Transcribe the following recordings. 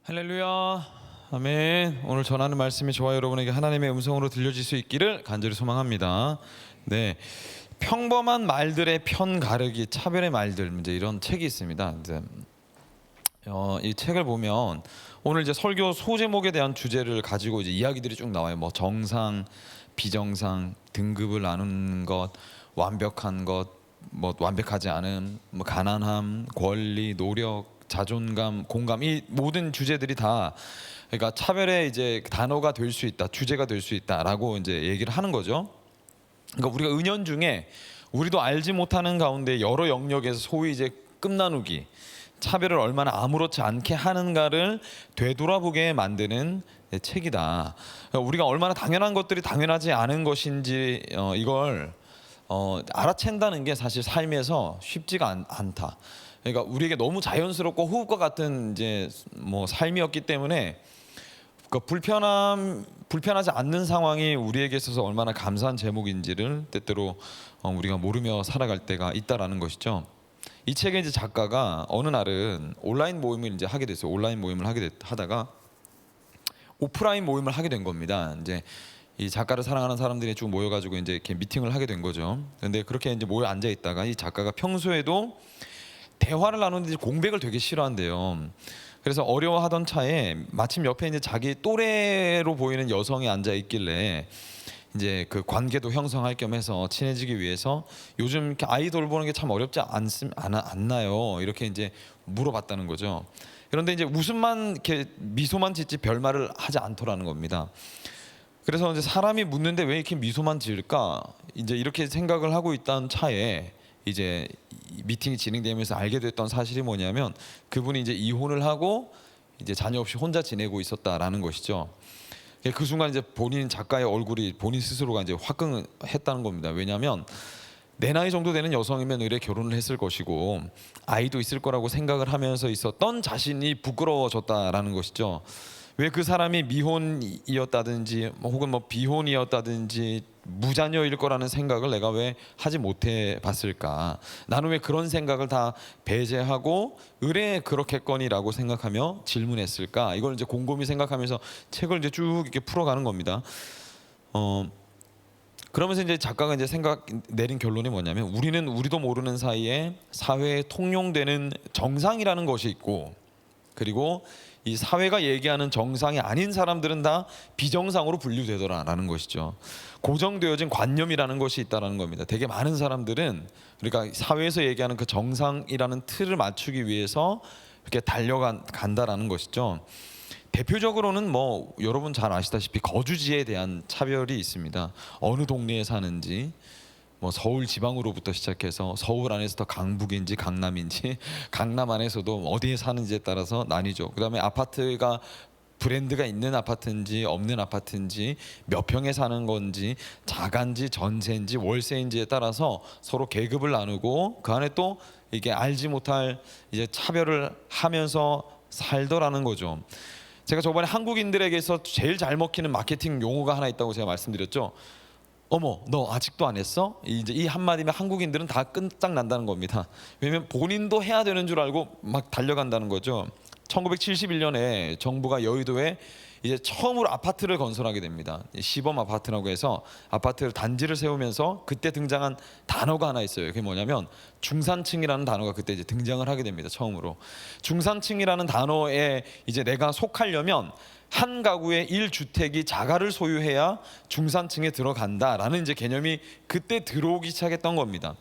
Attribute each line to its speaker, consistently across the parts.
Speaker 1: 할렐루야, 아멘. 오늘 전하는 말씀이 저와 여러분에게 하나님의 음성으로 들려질 수 있기를 간절히 소망합니다. 네, 평범한 말들의 편 가르기, 차별의 말들, 이제 이런 책이 있습니다. 이제 이 책을 보면 오늘 이제 설교 소제목에 대한 주제를 가지고 이제 이야기들이 쭉 나와요. 뭐 정상, 비정상, 등급을 나누는 것, 완벽한 것, 뭐 완벽하지 않음, 뭐 가난함, 권리, 노력, 자존감, 공감, 이 모든 주제들이 다 그러니까 차별의 이제 단어가 될 수 있다, 주제가 될 수 있다라고 이제 얘기를 하는 거죠. 그러니까 우리가 은연중에 우리도 알지 못하는 가운데 여러 영역에서 소위 이제 끝나누기, 차별을 얼마나 아무렇지 않게 하는가를 되돌아보게 만드는 책이다. 그러니까 우리가 얼마나 당연한 것들이 당연하지 않은 것인지 이걸 알아챈다는 게 사실 삶에서 쉽지가 않다. 그러니까 우리에게 너무 자연스럽고 호흡과 같은 이제 뭐 삶이었기 때문에 그 불편하지 않는 상황이 우리에게 있어서 얼마나 감사한 제목인지를 때때로 우리가 모르며 살아갈 때가 있다라는 것이죠. 이 책의 이제 작가가 어느 날은 온라인 모임을 이제 하게 됐어요. 온라인 모임을 하다가 오프라인 모임을 하게 된 겁니다. 이제 이 작가를 사랑하는 사람들이 쭉 모여가지고 이제 이렇게 미팅을 하게 된 거죠. 근데 그렇게 이제 모여 앉아 있다가 이 작가가 평소에도 대화를 나누는데 공백을 되게 싫어한대요. 그래서 어려워하던 차에 마침 옆에 이제 자기 또래로 보이는 여성이 앉아 있길래 이제 그 관계도 형성할 겸해서 친해지기 위해서 요즘 이렇게 아이돌 보는 게 참 어렵지 않나요? 이렇게 이제 물어봤다는 거죠. 그런데 이제 웃음만 이렇게 미소만 짓지 별말을 하지 않더라는 겁니다. 그래서 이제 사람이 묻는데 왜 이렇게 미소만 지을까? 이제 이렇게 생각을 하고 있던 차에 이제 미팅이 진행되면서 알게 됐던 사실이 뭐냐면 그분이 이제 이혼을 하고 이제 자녀 없이 혼자 지내고 있었다라는 것이죠. 그 순간 이제 본인 작가의 얼굴이 본인 스스로가 이제 화끈했다는 겁니다. 왜냐하면 내 나이 정도 되는 여성이면 의뢰 결혼을 했을 것이고 아이도 있을 거라고 생각을 하면서 있었던 자신이 부끄러워졌다라는 것이죠. 왜 그 사람이 미혼이었다든지 혹은 뭐 비혼이었다든지 무자녀일 거라는 생각을 내가 왜 하지 못해 봤을까? 나는 왜 그런 생각을 다 배제하고 의뢰 그렇겠거니라고 생각하며 질문했을까? 이걸 이제 곰곰이 생각하면서 책을 이제 쭉 이렇게 풀어가는 겁니다. 그러면서 이제 작가가 이제 내린 결론이 뭐냐면 우리는 우리도 모르는 사이에 사회에 통용되는 정상이라는 것이 있고 그리고 이 사회가 얘기하는 정상이 아닌 사람들은 다 비정상으로 분류되더라라는 것이죠. 고정되어진 관념이라는 것이 있다라는 겁니다. 되게 많은 사람들은 그러니까 사회에서 얘기하는 그 정상이라는 틀을 맞추기 위해서 이렇게 달려간다라는 것이죠. 대표적으로는 뭐 여러분 잘 아시다시피 거주지에 대한 차별이 있습니다. 어느 동네에 사는지 뭐 서울 지방으로부터 시작해서 서울 안에서 더 강북인지 강남인지 강남 안에서도 어디에 사는지에 따라서 나뉘죠. 그다음에 아파트가 브랜드가 있는 아파트인지 없는 아파트인지 몇 평에 사는 건지 자가인지 전세인지 월세인지에 따라서 서로 계급을 나누고 그 안에 또 이게 알지 못할 이제 차별을 하면서 살더라는 거죠. 제가 저번에 한국인들에게서 제일 잘 먹히는 마케팅 용어가 하나 있다고 제가 말씀드렸죠. 어머, 너 아직도 안 했어? 이제 이 한마디면 한국인들은 다 끈딱 난다는 겁니다. 왜냐면 본인도 해야 되는 줄 알고 막 달려간다는 거죠. 1971년에 정부가 여의도에 이제 처음으로 아파트를 건설하게 됩니다. 시범 아파트라고 해서 아파트 단지를 세우면서 그때 등장한 단어가 하나 있어요. 그게 뭐냐면 중산층이라는 단어가 그때 이제 등장을 하게 됩니다. 처음으로. 중산층이라는 단어에 이제 내가 속하려면 한 가구에 1주택이 자가를 소유해야 중산층에 들어간다라는 이제 개념이 그때 들어오기 시작했던 겁니다.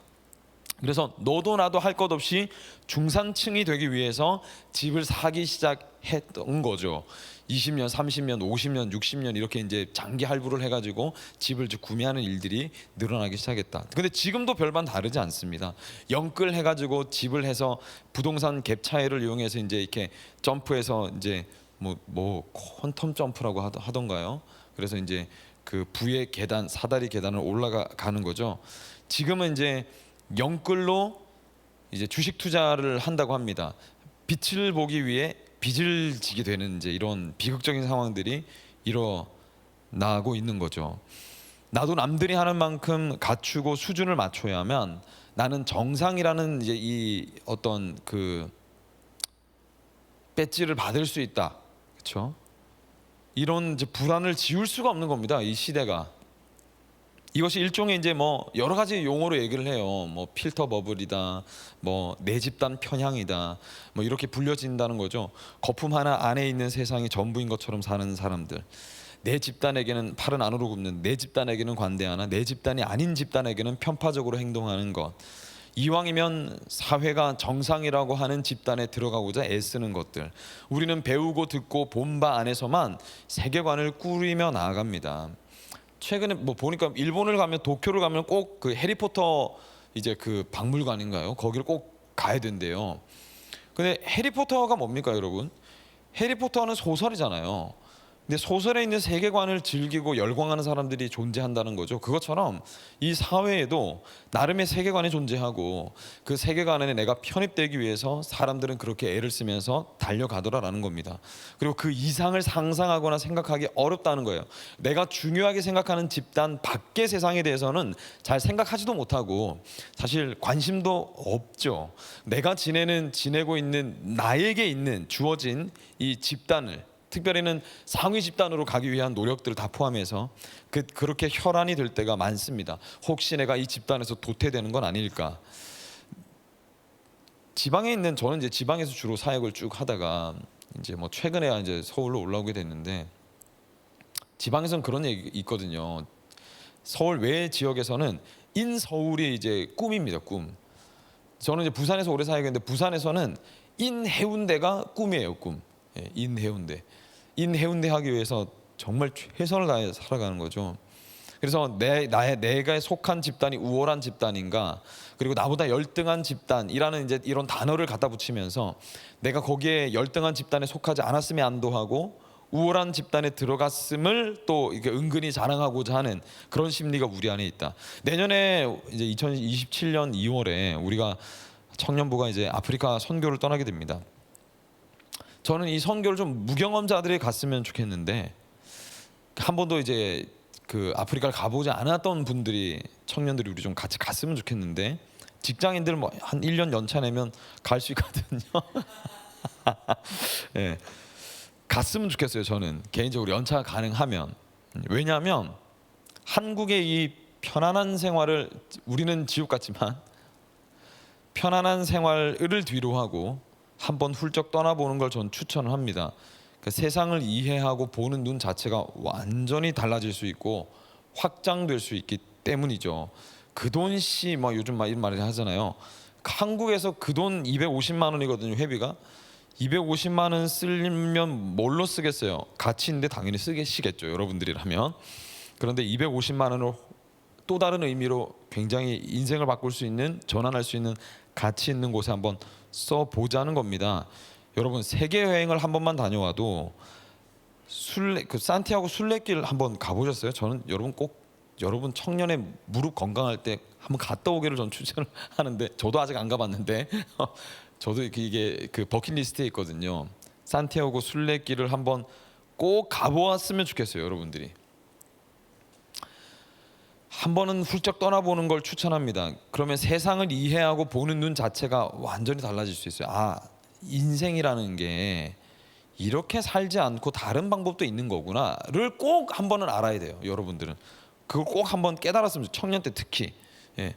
Speaker 1: 그래서 너도 나도 할 것 없이 중산층이 되기 위해서 집을 사기 시작했던 거죠. 20년, 30년, 50년, 60년 이렇게 이제 장기 할부를 해가지고 집을 구매하는 일들이 늘어나기 시작했다. 근데 지금도 별반 다르지 않습니다. 영끌 해가지고 집을 해서 부동산 갭 차이를 이용해서 이제 이렇게 점프해서 이제 뭐 퀀텀 점프라고 하던가요. 그래서 이제 그 부의 계단, 사다리 계단을 올라가는 거죠. 지금은 이제 영끌로 이제 주식 투자를 한다고 합니다. 빛을 보기 위해 빚을 지게 되는 이제 이런 비극적인 상황들이 일어나고 있는 거죠. 나도 남들이 하는 만큼 갖추고 수준을 맞춰야만 나는 정상이라는 이제 이 어떤 그 배지를 받을 수 있다. 그렇죠? 이런 이제 불안을 지울 수가 없는 겁니다. 이 시대가. 이것이 일종의 이제 뭐 여러 가지 용어로 얘기를 해요. 뭐 필터 버블이다, 뭐 내 집단 편향이다, 뭐 이렇게 불려진다는 거죠. 거품 하나 안에 있는 세상이 전부인 것처럼 사는 사람들. 내 집단에게는 팔은 안으로 굽는, 내 집단에게는 관대하나 내 집단이 아닌 집단에게는 편파적으로 행동하는 것. 이왕이면 사회가 정상이라고 하는 집단에 들어가고자 애쓰는 것들. 우리는 배우고 듣고 본 바 안에서만 세계관을 꾸리며 나아갑니다. 최근에 뭐 보니까 일본을 가면, 도쿄를 가면 꼭 그 해리포터 이제 그 박물관인가요? 거기를 꼭 가야 된대요. 근데 해리포터가 뭡니까, 여러분? 해리포터는 소설이잖아요. 근데 소설에 있는 세계관을 즐기고 열광하는 사람들이 존재한다는 거죠. 그것처럼 이 사회에도 나름의 세계관이 존재하고 그 세계관 안에 내가 편입되기 위해서 사람들은 그렇게 애를 쓰면서 달려가더라라는 겁니다. 그리고 그 이상을 상상하거나 생각하기 어렵다는 거예요. 내가 중요하게 생각하는 집단 밖의 세상에 대해서는 잘 생각하지도 못하고 사실 관심도 없죠. 내가 지내고 있는 나에게 있는 주어진 이 집단을, 특별히는 상위 집단으로 가기 위한 노력들을 다 포함해서 그렇게 혈안이 될 때가 많습니다. 혹시 내가 이 집단에서 도태되는 건 아닐까. 지방에 있는, 저는 이제 지방에서 주로 사역을 쭉 하다가 이제 뭐 최근에 이제 서울로 올라오게 됐는데, 지방에서는 그런 얘기 있거든요. 서울 외 지역에서는 인서울이 이제 꿈입니다. 꿈. 저는 이제 부산에서 오래 사역했는데 부산에서는 인해운대가 꿈이에요. 꿈. 예, 인해운대. 인해운대 하기 위해서 정말 최선을 다해 살아가는 거죠. 그래서 내가 속한 집단이 우월한 집단인가, 그리고 나보다 열등한 집단이라는 이제 이런 단어를 갖다 붙이면서 내가 거기에 열등한 집단에 속하지 않았음에 안도하고 우월한 집단에 들어갔음을 또 이게 은근히 자랑하고자 하는 그런 심리가 우리 안에 있다. 내년에 이제 2027년 2월에 우리가 청년부가 이제 아프리카 선교를 떠나게 됩니다. 저는 이 선교를 좀 무경험자들이 갔으면 좋겠는데, 한 번도 이제 그 아프리카를 가보지 않았던 분들이, 청년들이 우리 좀 같이 갔으면 좋겠는데, 직장인들 뭐 한 1년 연차 내면 갈 수 있거든요. 예, 갔으면 좋겠어요. 저는 개인적으로 연차 가능하면. 왜냐하면 한국의 이 편안한 생활을, 우리는 지옥 같지만 편안한 생활을 뒤로 하고 한번 훌쩍 떠나보는 걸 전 추천을 합니다. 그러니까 세상을 이해하고 보는 눈 자체가 완전히 달라질 수 있고 확장될 수 있기 때문이죠. 그 돈씨 뭐 요즘 막 이런 말을 하잖아요. 한국에서 그 돈 250만 원이거든요. 회비가 250만 원 쓰려면 뭘로 쓰겠어요? 가치 있는데 당연히 쓰시겠죠, 여러분들이라면. 그런데 250만 원을 또 다른 의미로 굉장히 인생을 바꿀 수 있는, 전환할 수 있는 가치 있는 곳에 한번 써보자는 겁니다. 여러분, 세계 여행을 한 번만 다녀와도 그 산티아고 순례길 한번 가보셨어요? 저는 여러분 청년의 무릎 건강할 때 한번 갔다 오기를 전 추천을 하는데, 저도 아직 안 가봤는데 저도 이게 그 버킷리스트에 있거든요. 산티아고 순례길을 한번 꼭 가보았으면 좋겠어요. 여러분들이 한 번은 훌쩍 떠나보는 걸 추천합니다. 그러면 세상을 이해하고 보는 눈 자체가 완전히 달라질 수 있어요. 아, 인생이라는 게 이렇게 살지 않고 다른 방법도 있는 거구나를 꼭 한 번은 알아야 돼요. 여러분들은 그걸 꼭 한번 깨달았으면, 청년 때 특히. 예.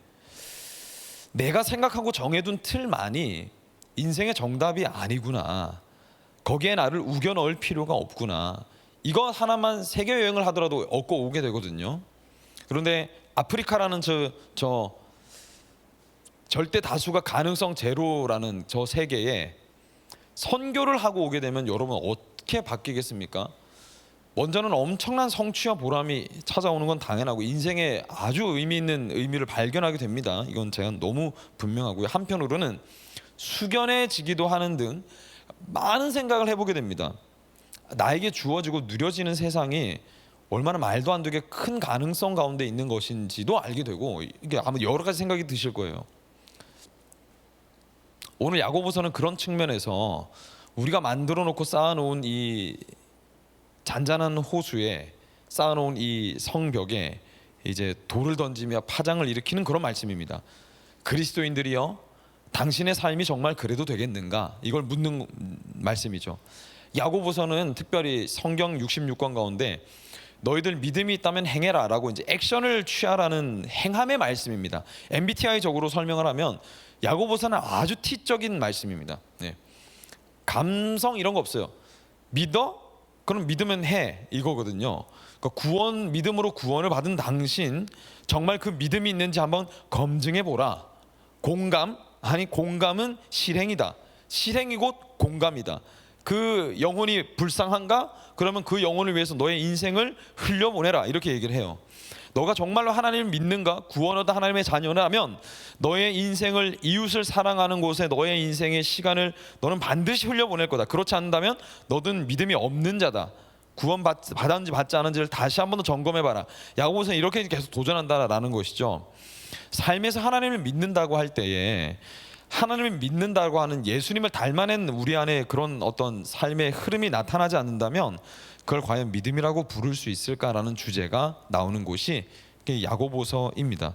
Speaker 1: 내가 생각하고 정해둔 틀만이 인생의 정답이 아니구나. 거기에 나를 우겨 넣을 필요가 없구나. 이거 하나만 세계 여행을 하더라도 얻고 오게 되거든요. 그런데 아프리카라는 저 절대 다수가 가능성 제로라는 저 세계에 선교를 하고 오게 되면 여러분 어떻게 바뀌겠습니까? 먼저는 엄청난 성취와 보람이 찾아오는 건 당연하고 인생에 아주 의미 있는 의미를 발견하게 됩니다. 이건 제가 너무 분명하고요. 한편으로는 숙연해지기도 하는 등 많은 생각을 해보게 됩니다. 나에게 주어지고 누려지는 세상이 얼마나 말도 안 되게 큰 가능성 가운데 있는 것인지도 알게 되고, 이게 아마 여러 가지 생각이 드실 거예요. 오늘 야고보서는 그런 측면에서 우리가 만들어 놓고 쌓아놓은 이 잔잔한 호수에, 쌓아놓은 이 성벽에 이제 돌을 던지며 파장을 일으키는 그런 말씀입니다. 그리스도인들이여, 당신의 삶이 정말 그래도 되겠는가? 이걸 묻는 말씀이죠. 야고보서는 특별히 성경 66권 가운데 너희들 믿음이 있다면 행해라라고 이제 액션을 취하라는 행함의 말씀입니다. MBTI적으로 설명을 하면 야고보서는 아주 T적인 말씀입니다. 네. 감성 이런 거 없어요. 믿어? 그럼 믿으면 해 이거거든요. 그러니까 구원, 믿음으로 구원을 받은 당신 정말 그 믿음이 있는지 한번 검증해 보라. 공감? 아니 공감은 실행이다. 실행이 곧 공감이다. 그 영혼이 불쌍한가? 그러면 그 영혼을 위해서 너의 인생을 흘려보내라 이렇게 얘기를 해요. 너가 정말로 하나님을 믿는가? 구원 얻은 하나님의 자녀라면 너의 인생을, 이웃을 사랑하는 곳에 너의 인생의 시간을 너는 반드시 흘려보낼 거다. 그렇지 않는다면 너는 믿음이 없는 자다. 구원 받았는지 받지 않은지를 다시 한 번 더 점검해봐라. 야고보서는 이렇게 계속 도전한다라는 것이죠. 삶에서 하나님을 믿는다고 할 때에 하나님을 믿는다고 하는 예수님을 닮아낸 우리 안에 그런 어떤 삶의 흐름이 나타나지 않는다면 그걸 과연 믿음이라고 부를 수 있을까라는 주제가 나오는 곳이 야고보서입니다.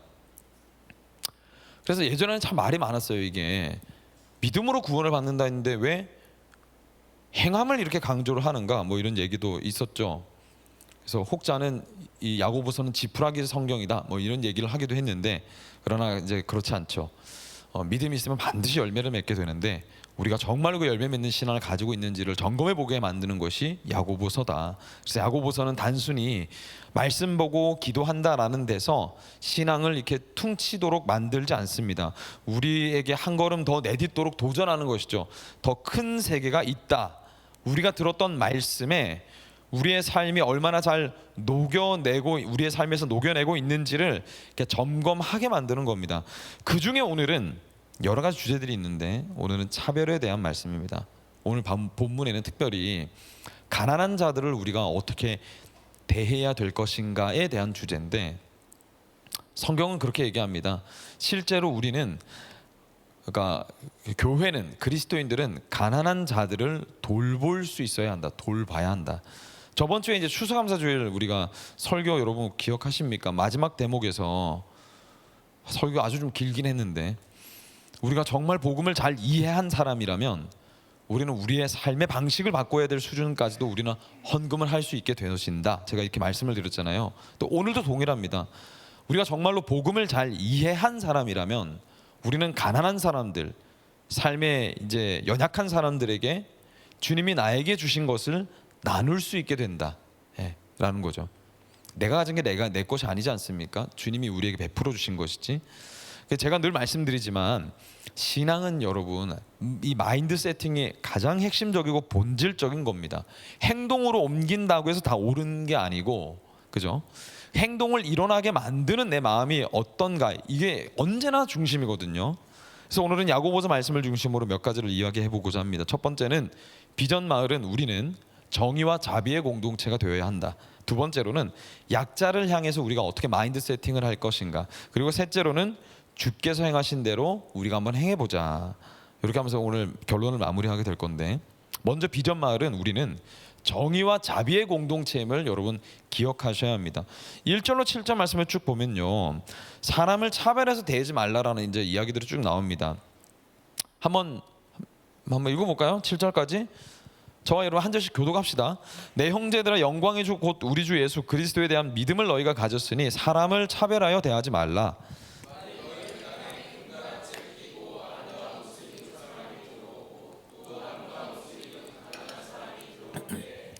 Speaker 1: 그래서 예전에는 참 말이 많았어요. 이게 믿음으로 구원을 받는다 했는데 왜 행함을 이렇게 강조를 하는가, 뭐 이런 얘기도 있었죠. 그래서 혹자는 이 야고보서는 지푸라기 성경이다, 뭐 이런 얘기를 하기도 했는데, 그러나 이제 그렇지 않죠. 믿음이 있으면 반드시 열매를 맺게 되는데 우리가 정말로 그 열매 맺는 신앙을 가지고 있는지를 점검해 보게 만드는 것이 야고보서다. 그래서 야고보서는 단순히 말씀 보고 기도한다라는 데서 신앙을 이렇게 퉁치도록 만들지 않습니다. 우리에게 한 걸음 더 내딛도록 도전하는 것이죠. 더 큰 세계가 있다. 우리가 들었던 말씀에 우리의 삶이 얼마나 잘 녹여내고, 우리의 삶에서 녹여내고 있는지를 이렇게 점검하게 만드는 겁니다. 그 중에 오늘은 여러 가지 주제들이 있는데 오늘은 차별에 대한 말씀입니다. 오늘 본문에는 특별히 가난한 자들을 우리가 어떻게 대해야 될 것인가에 대한 주제인데, 성경은 그렇게 얘기합니다. 실제로 우리는, 그러니까 교회는, 그리스도인들은 가난한 자들을 돌볼 수 있어야 한다. 돌봐야 한다. 저번 주에 이제 추수감사주일 우리가 설교 여러분 기억하십니까? 마지막 대목에서 설교 아주 좀 길긴 했는데, 우리가 정말 복음을 잘 이해한 사람이라면 우리는 우리의 삶의 방식을 바꿔야 될 수준까지도 우리는 헌금을 할 수 있게 되어진다. 제가 이렇게 말씀을 드렸잖아요. 또 오늘도 동일합니다. 우리가 정말로 복음을 잘 이해한 사람이라면 우리는 가난한 사람들, 삶에 이제 연약한 사람들에게 주님이 나에게 주신 것을 나눌 수 있게 된다, 라는 거죠. 내가 가진 게 내 것이 아니지 않습니까? 주님이 우리에게 베풀어 주신 것이지. 제가 늘 말씀드리지만 신앙은 여러분, 이 마인드 세팅이 가장 핵심적이고 본질적인 겁니다. 행동으로 옮긴다고 해서 다 옳은 게 아니고, 그죠? 행동을 일어나게 만드는 내 마음이 어떤가, 이게 언제나 중심이거든요. 그래서 오늘은 야고보서 말씀을 중심으로 몇 가지를 이야기해 보고자 합니다. 첫 번째는 비전 마을은 우리는 정의와 자비의 공동체가 되어야 한다. 두 번째로는 약자를 향해서 우리가 어떻게 마인드 세팅을 할 것인가. 그리고 셋째로는 주께서 행하신 대로 우리가 한번 행해보자. 이렇게 하면서 오늘 결론을 마무리하게 될 건데, 먼저 비전 마을은 우리는 정의와 자비의 공동체임을 여러분 기억하셔야 합니다. 1절로 7절 말씀을 쭉 보면요, 사람을 차별해서 대하지 말라라는 이제 이야기들이 쭉 나옵니다. 한번 읽어볼까요? 7절까지. 저와 여러분 한 절씩 교독합시다. 내 형제들아, 영광의 주 곧 우리 주 예수 그리스도에 대한 믿음을 너희가 가졌으니 사람을 차별하여 대하지 말라.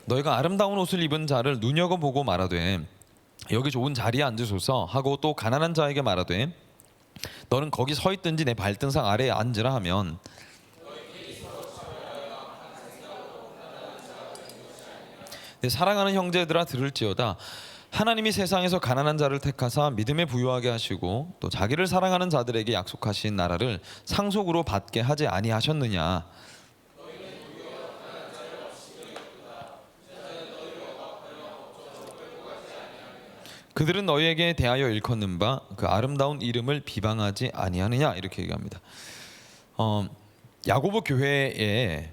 Speaker 1: 너희가 아름다운 옷을 입은 자를 눈여겨보고 말하되 여기 좋은 자리에 앉으소서 하고, 또 가난한 자에게 말하되 너는 거기 서 있든지 내 발등상 아래에 앉으라 하면, 내 사랑하는 형제들아 들을지어다. 하나님이 세상에서 가난한 자를 택하사 믿음에 부유하게 하시고 또 자기를 사랑하는 자들에게 약속하신 나라를 상속으로 받게 하지 아니하셨느냐. 그들은 너희에게 대하여 일컫는 바 그 아름다운 이름을 비방하지 아니하느냐. 이렇게 얘기합니다. 야고보 교회에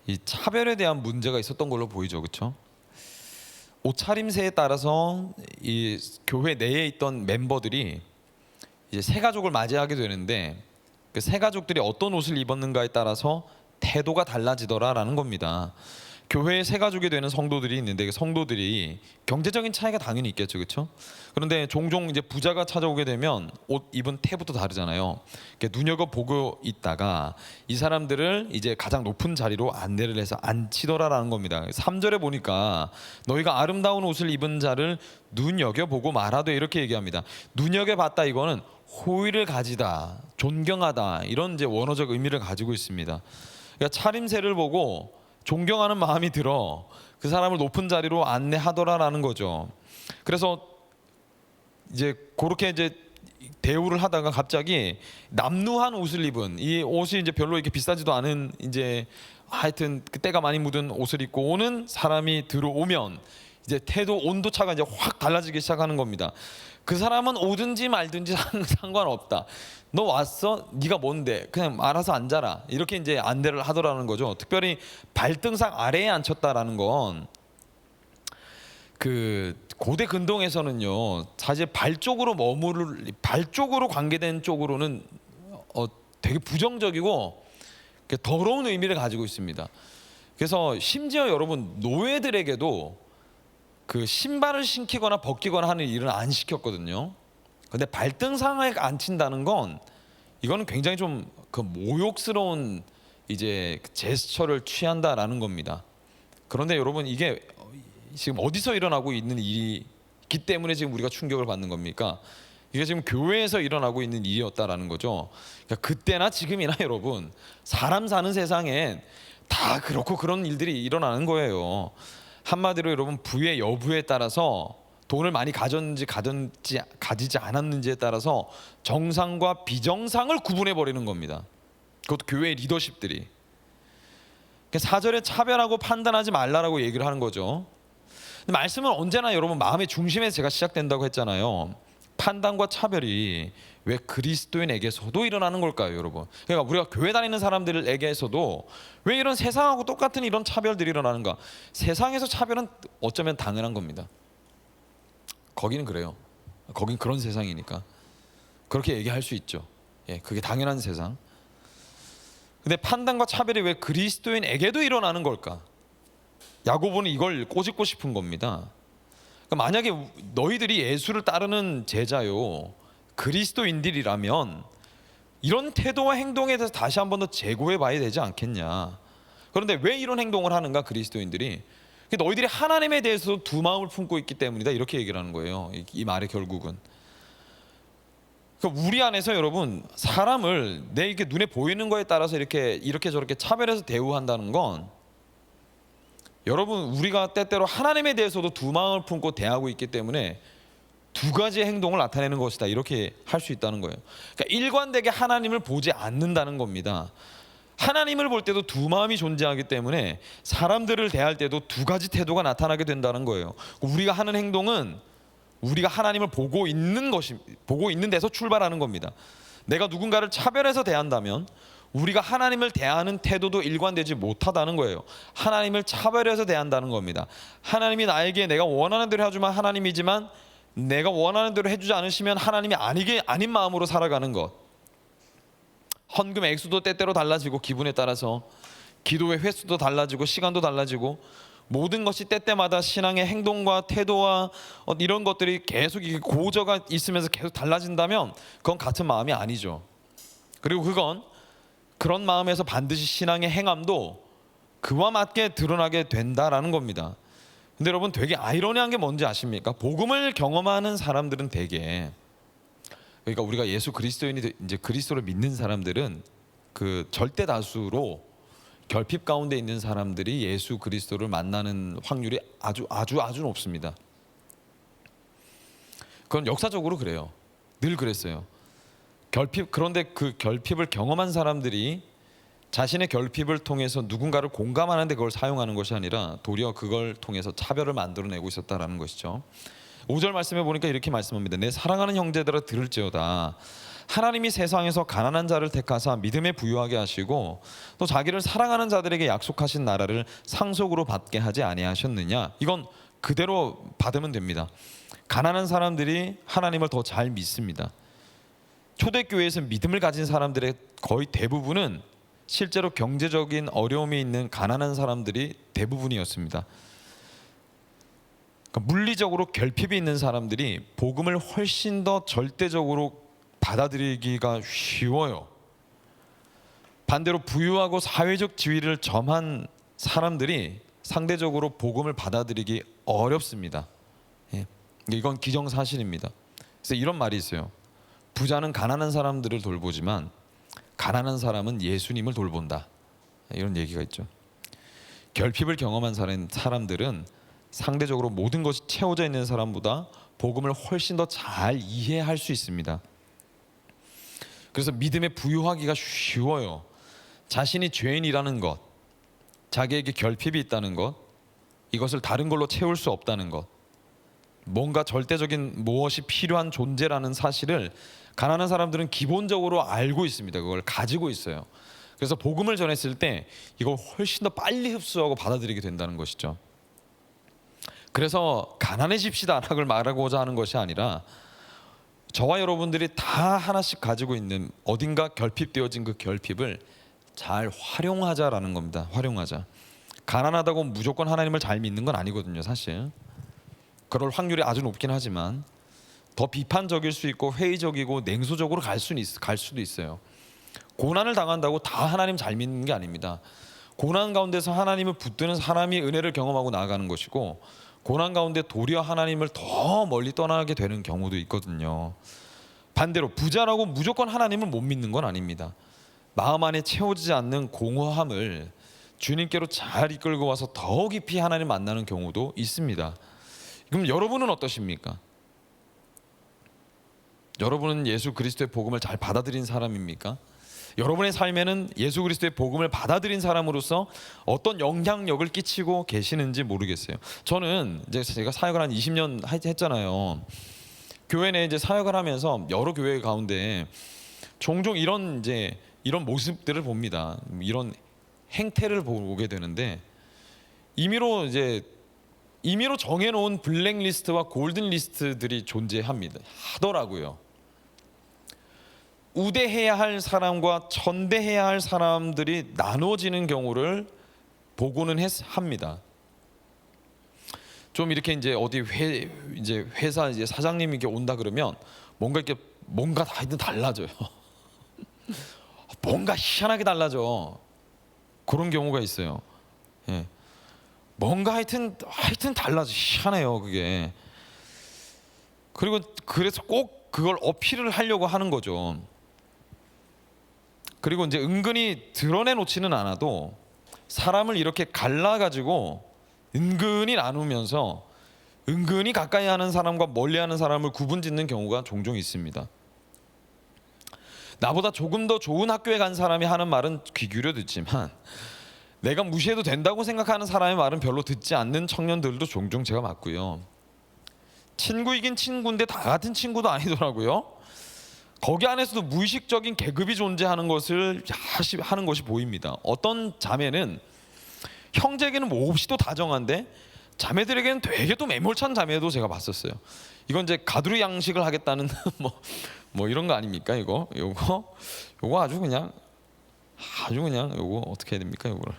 Speaker 1: 이 차별에 대한 문제가 있었던 걸로 보이죠, 그렇죠? 옷차림새에 따라서 이 교회 내에 있던 멤버들이 이제 새 가족을 맞이하게 되는데, 그 새 가족들이 어떤 옷을 입었는가에 따라서 태도가 달라지더라라는 겁니다. 교회에 새 가족이 되는 성도들이 있는데 그 성도들이 경제적인 차이가 당연히 있겠죠, 그렇죠? 그런데 종종 이제 부자가 찾아오게 되면 옷 입은 태부터 다르잖아요. 눈여겨 보고 있다가 이 사람들을 이제 가장 높은 자리로 안내를 해서 앉히더라라는 겁니다. 3절에 보니까 너희가 아름다운 옷을 입은 자를 눈여겨 보고 말하되 이렇게 얘기합니다. 눈여겨 봤다 이거는 호의를 가지다, 존경하다 이런 이제 원어적 의미를 가지고 있습니다. 그러니까 차림새를 보고 존경하는 마음이 들어 그 사람을 높은 자리로 안내하더라라는 거죠. 그래서 이제 그렇게 이제 대우를 하다가 갑자기 남루한 옷을 입은, 이 옷이 이제 별로 이렇게 비싸지도 않은 이제 하여튼 그 때가 많이 묻은 옷을 입고 오는 사람이 들어오면 이제 태도 온도차가 이제 확 달라지기 시작하는 겁니다. 그 사람은 오든지 말든지 상관없다. 너 왔어? 네가 뭔데? 그냥 알아서 앉아라. 이렇게 이제 안대를 하더라는 거죠. 특별히 발등상 아래에 앉혔다라는 건 그 고대 근동에서는요, 사실 발 쪽으로 관계된 쪽으로는 되게 부정적이고 더러운 의미를 가지고 있습니다. 그래서 심지어 여러분 노예들에게도 그 신발을 신기거나 벗기거나 하는 일은 안 시켰거든요. 근데 발등상에 앉힌다는 건 이거는 굉장히 좀 그 모욕스러운 이제 제스처를 취한다라는 겁니다. 그런데 여러분 이게 지금 어디서 일어나고 있는 일이기 때문에 지금 우리가 충격을 받는 겁니까? 이게 지금 교회에서 일어나고 있는 일이었다라는 거죠. 그러니까 그때나 지금이나 여러분 사람 사는 세상엔 다 그렇고 그런 일들이 일어나는 거예요. 한마디로 여러분 부의 여부에 따라서 돈을 많이 가졌는지 가지지 않았는지에 따라서 정상과 비정상을 구분해 버리는 겁니다. 그것도 교회 리더십들이. 4절에 차별하고 판단하지 말라라고 얘기를 하는 거죠. 근데 말씀은 언제나 여러분 마음의 중심에서 제가 시작된다고 했잖아요. 판단과 차별이 왜 그리스도인에게서도 일어나는 걸까요, 여러분? 그러니까 우리가 교회 다니는 사람들에게서도 왜 이런 세상하고 똑같은 이런 차별들이 일어나는가? 세상에서 차별은 어쩌면 당연한 겁니다. 거기는 그래요. 거긴 그런 세상이니까 그렇게 얘기할 수 있죠. 예, 그게 당연한 세상. 근데 판단과 차별이 왜 그리스도인에게도 일어나는 걸까? 야고보는 이걸 꼬집고 싶은 겁니다. 그러니까 만약에 너희들이 예수를 따르는 제자요 그리스도인들이라면 이런 태도와 행동에 대해서 다시 한 번 더 재고해 봐야 되지 않겠냐. 그런데 왜 이런 행동을 하는가 그리스도인들이? 너희들이 하나님에 대해서 두 마음을 품고 있기 때문이다 이렇게 얘기를 하는 거예요. 이 말의 결국은 그러니까 우리 안에서 여러분 사람을 내 이렇게 눈에 보이는 거에 따라서 이렇게 저렇게 차별해서 대우한다는 건 여러분 우리가 때때로 하나님에 대해서도 두 마음을 품고 대하고 있기 때문에 두 가지의 행동을 나타내는 것이다 이렇게 할 수 있다는 거예요. 그러니까 일관되게 하나님을 보지 않는다는 겁니다. 하나님을 볼 때도 두 마음이 존재하기 때문에 사람들을 대할 때도 두 가지 태도가 나타나게 된다는 거예요. 우리가 하는 행동은 우리가 하나님을 보고 있는 데서 출발하는 겁니다. 내가 누군가를 차별해서 대한다면 우리가 하나님을 대하는 태도도 일관되지 못하다는 거예요. 하나님을 차별해서 대한다는 겁니다. 하나님이 나에게 내가 원하는 대로 해주면 하나님이지만 내가 원하는 대로 해주지 않으시면 하나님이 아닌 마음으로 살아가는 것. 헌금 액수도 때때로 달라지고 기분에 따라서 기도의 횟수도 달라지고 시간도 달라지고 모든 것이 때때마다 신앙의 행동과 태도와 이런 것들이 계속 고저가 있으면서 계속 달라진다면 그건 같은 마음이 아니죠. 그리고 그건 그런 마음에서 반드시 신앙의 행함도 그와 맞게 드러나게 된다라는 겁니다. 근데 여러분 되게 아이러니한 게 뭔지 아십니까? 복음을 경험하는 사람들은 되게 그러니까 우리가 예수 그리스도인이 이제 그리스도를 믿는 사람들은 그 절대 다수로 결핍 가운데 있는 사람들이 예수 그리스도를 만나는 확률이 아주 높습니다. 그건 역사적으로 그래요. 늘 그랬어요. 그런데 그 결핍을 경험한 사람들이 자신의 결핍을 통해서 누군가를 공감하는데 그걸 사용하는 것이 아니라 도리어 그걸 통해서 차별을 만들어내고 있었다라는 것이죠. 5절 말씀에 보니까 이렇게 말씀합니다. 내 사랑하는 형제들아 들을지어다. 하나님이 세상에서 가난한 자를 택하사 믿음에 부유하게 하시고 또 자기를 사랑하는 자들에게 약속하신 나라를 상속으로 받게 하지 아니하셨느냐. 이건 그대로 받으면 됩니다. 가난한 사람들이 하나님을 더 잘 믿습니다. 초대교회에서 믿음을 가진 사람들의 거의 대부분은 실제로 경제적인 어려움이 있는 가난한 사람들이 대부분이었습니다. 그러니까 물리적으로 결핍이 있는 사람들이 복음을 훨씬 더 절대적으로 받아들이기가 쉬워요. 반대로 부유하고 사회적 지위를 점한 사람들이 상대적으로 복음을 받아들이기 어렵습니다. 예. 이건 기정사실입니다. 그래서 이런 말이 있어요. 부자는 가난한 사람들을 돌보지만 가난한 사람은 예수님을 돌본다. 이런 얘기가 있죠. 결핍을 경험한 사람들은 상대적으로 모든 것이 채워져 있는 사람보다 복음을 훨씬 더 잘 이해할 수 있습니다. 그래서 믿음에 부유하기가 쉬워요. 자신이 죄인이라는 것, 자기에게 결핍이 있다는 것, 이것을 다른 걸로 채울 수 없다는 것, 뭔가 절대적인 무엇이 필요한 존재라는 사실을 가난한 사람들은 기본적으로 알고 있습니다. 그걸 가지고 있어요. 그래서 복음을 전했을 때 이걸 훨씬 더 빨리 흡수하고 받아들이게 된다는 것이죠. 그래서 가난해집시다라고 말하고자 하는 것이 아니라 저와 여러분들이 다 하나씩 가지고 있는 어딘가 결핍되어진 그 결핍을 잘 활용하자라는 겁니다. 활용하자. 가난하다고 무조건 하나님을 잘 믿는 건 아니거든요, 사실. 그럴 확률이 아주 높긴 하지만 더 비판적일 수 있고 회의적이고 냉소적으로 갈 수도 있어요. 고난을 당한다고 다 하나님 잘 믿는 게 아닙니다. 고난 가운데서 하나님을 붙드는 사람이 은혜를 경험하고 나아가는 것이고, 고난 가운데 도리어 하나님을 더 멀리 떠나게 되는 경우도 있거든요. 반대로 부자라고 무조건 하나님을 못 믿는 건 아닙니다. 마음 안에 채워지지 않는 공허함을 주님께로 잘 이끌고 와서 더 깊이 하나님 만나는 경우도 있습니다. 그럼 여러분은 어떠십니까? 여러분은 예수 그리스도의 복음을 잘 받아들인 사람입니까? 여러분의 삶에는 예수 그리스도의 복음을 받아들인 사람으로서 어떤 영향력을 끼치고 계시는지 모르겠어요. 저는 이제 제가 사역을 한 20년 했잖아요. 교회 내에 이제 사역을 하면서 여러 교회 가운데 종종 이런 모습들을 봅니다. 이런 행태를 보게 되는데 임의로 정해놓은 블랙리스트와 골든리스트들이 하더라고요. 우대해야 할 사람과 천대해야 할 사람들이 나눠지는 경우를 보고는 합니다. 좀 이렇게 어디 회사 사장님이 이렇게 온다 그러면 뭔가 하여튼 달라져요. 뭔가 희한하게 달라져. 그런 경우가 있어요. 예. 뭔가 하여튼 달라져. 희한해요, 그게. 그래서 꼭 그걸 어필을 하려고 하는 거죠. 그리고 은근히 드러내 놓지는 않아도 사람을 이렇게 갈라가지고 은근히 나누면서 은근히 가까이 하는 사람과 멀리 하는 사람을 구분짓는 경우가 종종 있습니다. 나보다 조금 더 좋은 학교에 간 사람이 하는 말은 귀 기울여 듣지만 내가 무시해도 된다고 생각하는 사람의 말은 별로 듣지 않는 청년들도 종종 제가 봤고요. 친구이긴 친구인데 다 같은 친구도 아니더라고요. 거기 안에서도 무의식적인 계급이 존재하는 것을 하는 것이 보입니다. 어떤 자매는 형제에게는 몹시 또 다정한데 자매들에게는 되게 또 매몰찬 자매도 제가 봤었어요. 이건 가두리 양식을 하겠다는 뭐 이런 거 아닙니까? 요거 아주 그냥 요거 어떻게 해야 됩니까? 요거를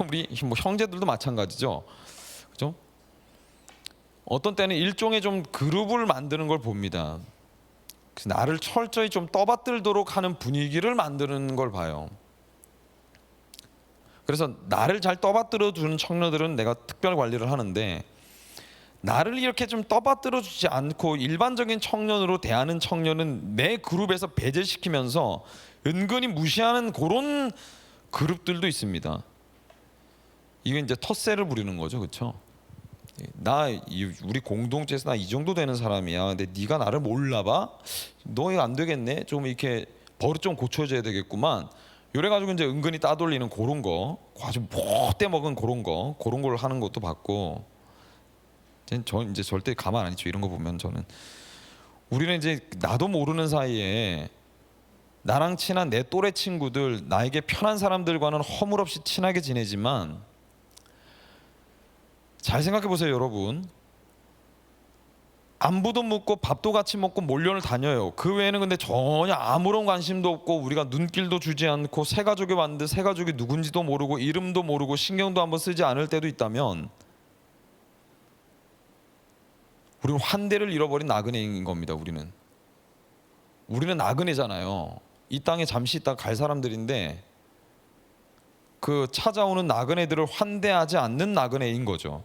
Speaker 1: 우리 형제들도 마찬가지죠, 그죠? 어떤 때는 일종의 좀 그룹을 만드는 걸 봅니다. 나를 철저히 좀 떠받들도록 하는 분위기를 만드는 걸 봐요. 그래서 나를 잘 떠받들어 주는 청년들은 내가 특별 관리를 하는데, 나를 이렇게 좀 떠받들어 주지 않고 일반적인 청년으로 대하는 청년은 내 그룹에서 배제시키면서 은근히 무시하는 그런 그룹들도 있습니다. 이게 텃세를 부리는 거죠, 그렇죠? 우리 공동체에서 나 이 정도 되는 사람이야. 근데 네가 나를 몰라봐? 너 이거 안 되겠네. 좀 이렇게 버릇 좀 고쳐줘야 되겠구만. 이래가지고 은근히 따돌리는 그런 거, 아주 못돼 먹은 그런 걸 하는 것도 봤고, 전 절대 가만 안 있죠. 이런 거 보면 우리는 나도 모르는 사이에 나랑 친한 내 또래 친구들, 나에게 편한 사람들과는 허물없이 친하게 지내지만, 잘 생각해 보세요, 여러분. 안부도 묻고 밥도 같이 먹고 몰려를 다녀요. 그 외에는 근데 전혀 아무런 관심도 없고 우리가 눈길도 주지 않고 새 가족이 왔는데 새 가족이 누군지도 모르고 이름도 모르고 신경도 한번 쓰지 않을 때도 있다면 우리는 환대를 잃어버린 나그네인 겁니다. 우리는 나그네잖아요. 이 땅에 잠시 있다가 갈 사람들인데 그 찾아오는 나그네들을 환대하지 않는 나그네인 거죠.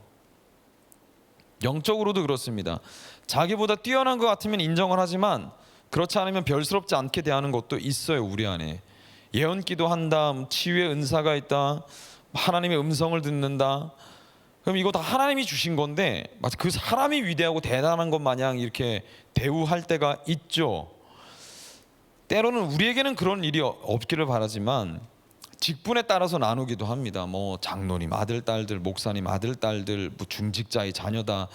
Speaker 1: 영적으로도 그렇습니다. 자기보다 뛰어난 것 같으면 인정을 하지만 그렇지 않으면 별스럽지 않게 대하는 것도 있어요. 우리 안에 예언기도 한다, 치유의 은사가 있다, 하나님의 음성을 듣는다. 그럼 이거 다 하나님이 주신 건데 마치 그 사람이 위대하고 대단한 것 마냥 이렇게 대우할 때가 있죠. 때로는 우리에게는 그런 일이 없기를 바라지만 직분에 따라서 나누기도 합니다. 뭐 장로님 아들 딸들, 목사님 아들 딸들, 뭐 중직자의 자녀다,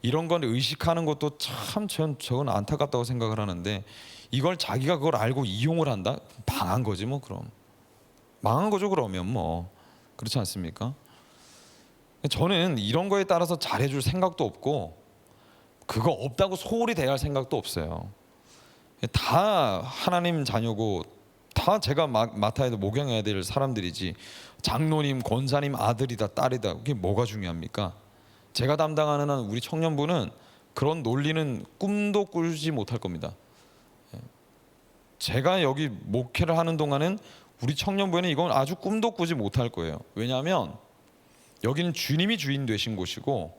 Speaker 1: 이런 건 의식하는 것도 참 저건 안타깝다고 생각을 하는데 이걸 자기가 그걸 알고 이용을 한다? 망한 거지 뭐. 그럼 망한 거죠. 그러면 뭐 그렇지 않습니까? 저는 이런 거에 따라서 잘해줄 생각도 없고 그거 없다고 소홀히 대할 생각도 없어요. 다 하나님 자녀고 다 제가 맡아야 돼, 목양해야 될 사람들이지. 장로님, 권사님 아들이다 딸이다, 그게 뭐가 중요합니까? 제가 담당하는 한 우리 청년부는 그런 논리는 꿈도 꾸지 못할 겁니다. 제가 여기 목회를 하는 동안은 우리 청년부에는 이건 아주 꿈도 꾸지 못할 거예요. 왜냐하면 여기는 주님이 주인 되신 곳이고